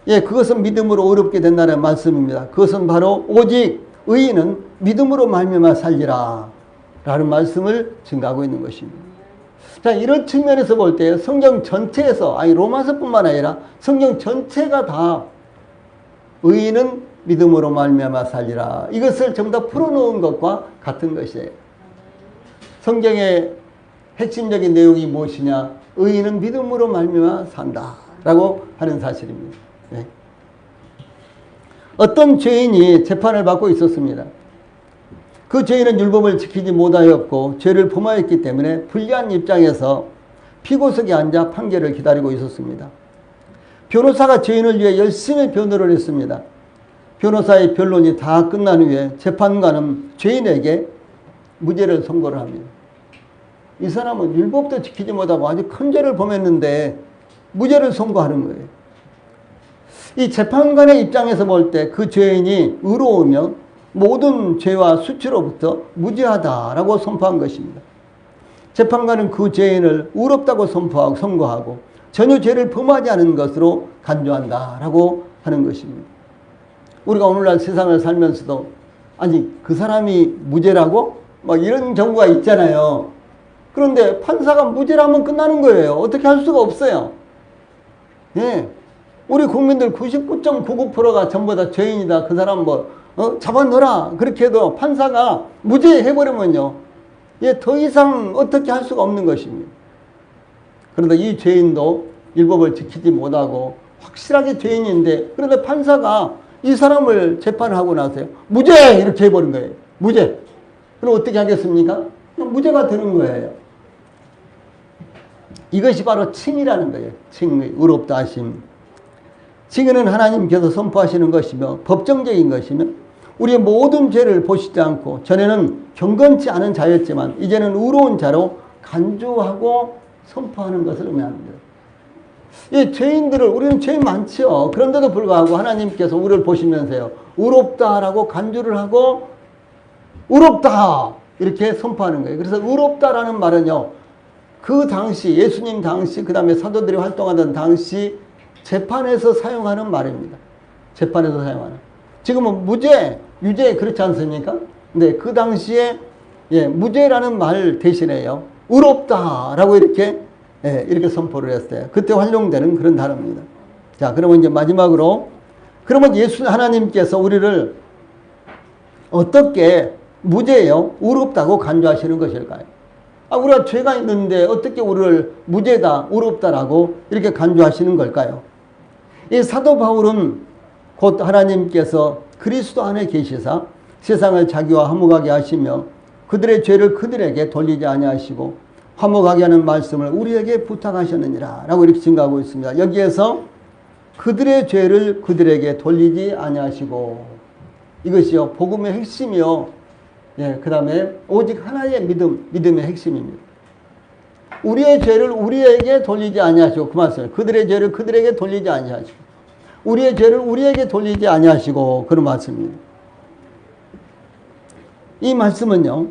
예, 그것은 믿음으로 의롭게 된다는 말씀입니다. 그것은 바로 오직 의인은 믿음으로 말미암아 살리라 라는 말씀을 증가하고 있는 것입니다. 자, 이런 측면에서 볼 때 성경 전체에서, 아니 로마서뿐만 아니라 성경 전체가 다 의인은 믿음으로 말미암아 살리라, 이것을 전부 다 풀어놓은 것과 같은 것이에요. 성경의 핵심적인 내용이 무엇이냐? 의인은 믿음으로 말미암아 산다 라고 하는 사실입니다. 네. 어떤 죄인이 재판을 받고 있었습니다. 그 죄인은 율법을 지키지 못하였고 죄를 범하였기 때문에 불리한 입장에서 피고석에 앉아 판결을 기다리고 있었습니다. 변호사가 죄인을 위해 열심히 변호를 했습니다. 변호사의 변론이 다 끝난 후에 재판관은 죄인에게 무죄를 선고를 합니다. 이 사람은 율법도 지키지 못하고 아주 큰 죄를 범했는데 무죄를 선고하는 거예요. 이 재판관의 입장에서 볼 때 그 죄인이 의로우며 모든 죄와 수치로부터 무죄하다라고 선포한 것입니다. 재판관은 그 죄인을 의롭다고 선고하고 전혀 죄를 범하지 않은 것으로 간주한다라고 하는 것입니다. 우리가 오늘날 세상을 살면서도 아니 그 사람이 무죄라고? 막 이런 경우가 있잖아요. 그런데 판사가 무죄라면 끝나는 거예요. 어떻게 할 수가 없어요. 예. 우리 국민들 99.99%가 전부 다 죄인이다. 그 사람 잡아 넣어라. 그렇게 해도 판사가 무죄 해버리면요. 예, 더 이상 어떻게 할 수가 없는 것입니다. 그런데 이 죄인도 율법을 지키지 못하고 확실하게 죄인인데, 그런데 판사가 이 사람을 재판하고 나서요, 무죄! 이렇게 해버린 거예요. 무죄. 그럼 어떻게 하겠습니까? 무죄가 되는 거예요. 이것이 바로 칭의라는 거예요. 칭의, 의롭다 하심. 칭의는 하나님께서 선포하시는 것이며 법정적인 것이며 우리의 모든 죄를 보시지 않고 전에는 경건치 않은 자였지만 이제는 의로운 자로 간주하고 선포하는 것을 의미합니다. 이 죄인들을, 우리는 죄 많죠. 그런데도 불구하고 하나님께서 우리를 보시면서요, 의롭다라고 간주를 하고 의롭다 이렇게 선포하는 거예요. 그래서 의롭다라는 말은요, 그 당시 예수님 당시, 그 다음에 사도들이 활동하던 당시 재판에서 사용하는 말입니다. 재판에서 사용하는. 지금은 무죄, 유죄 그렇지 않습니까? 근데 그 당시에 무죄라는 말 대신에요, 의롭다라고 이렇게 선포를 했어요. 그때 활용되는 그런 단어입니다. 자, 그러면 이제 마지막으로, 그러면 하나님께서 우리를 어떻게 무죄요, 의롭다고 간주하시는 것일까요? 우리가 죄가 있는데 어떻게 우리를 무죄다, 의롭다라고 이렇게 간주하시는 걸까요? 이 사도 바울은 곧 하나님께서 그리스도 안에 계시사 세상을 자기와 화목하게 하시며 그들의 죄를 그들에게 돌리지 아니하시고 화목하게 하는 말씀을 우리에게 부탁하셨느니라 라고 이렇게 증가하고 있습니다. 여기에서 그들의 죄를 그들에게 돌리지 아니하시고, 이것이요 복음의 핵심이요, 그 다음에 오직 하나의 믿음의 핵심입니다. 우리의 죄를 우리에게 돌리지 아니하시고, 그 말씀을 그들의 죄를 그들에게 돌리지 아니하시고, 우리의 죄를 우리에게 돌리지 아니하시고, 그런 말씀입니다. 이 말씀은요,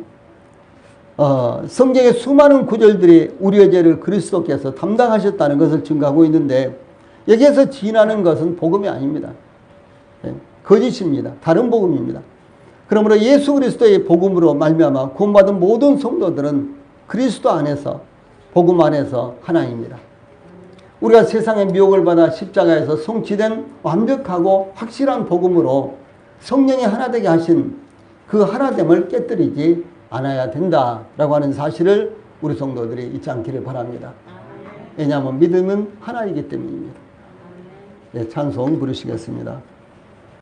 성경의 수많은 구절들이 우리의 죄를 그리스도께서 담당하셨다는 것을 증거하고 있는데, 여기에서 지인하는 것은 복음이 아닙니다. 거짓입니다. 다른 복음입니다. 그러므로 예수 그리스도의 복음으로 말미암아 구원받은 모든 성도들은 그리스도 안에서, 복음 안에서 하나입니다. 우리가 세상의 미혹을 받아 십자가에서 성취된 완벽하고 확실한 복음으로 성령이 하나 되게 하신 그 하나됨을 깨뜨리지 않아야 된다라고 하는 사실을 우리 성도들이 잊지 않기를 바랍니다. 왜냐하면 믿음은 하나이기 때문입니다. 찬송 부르시겠습니다.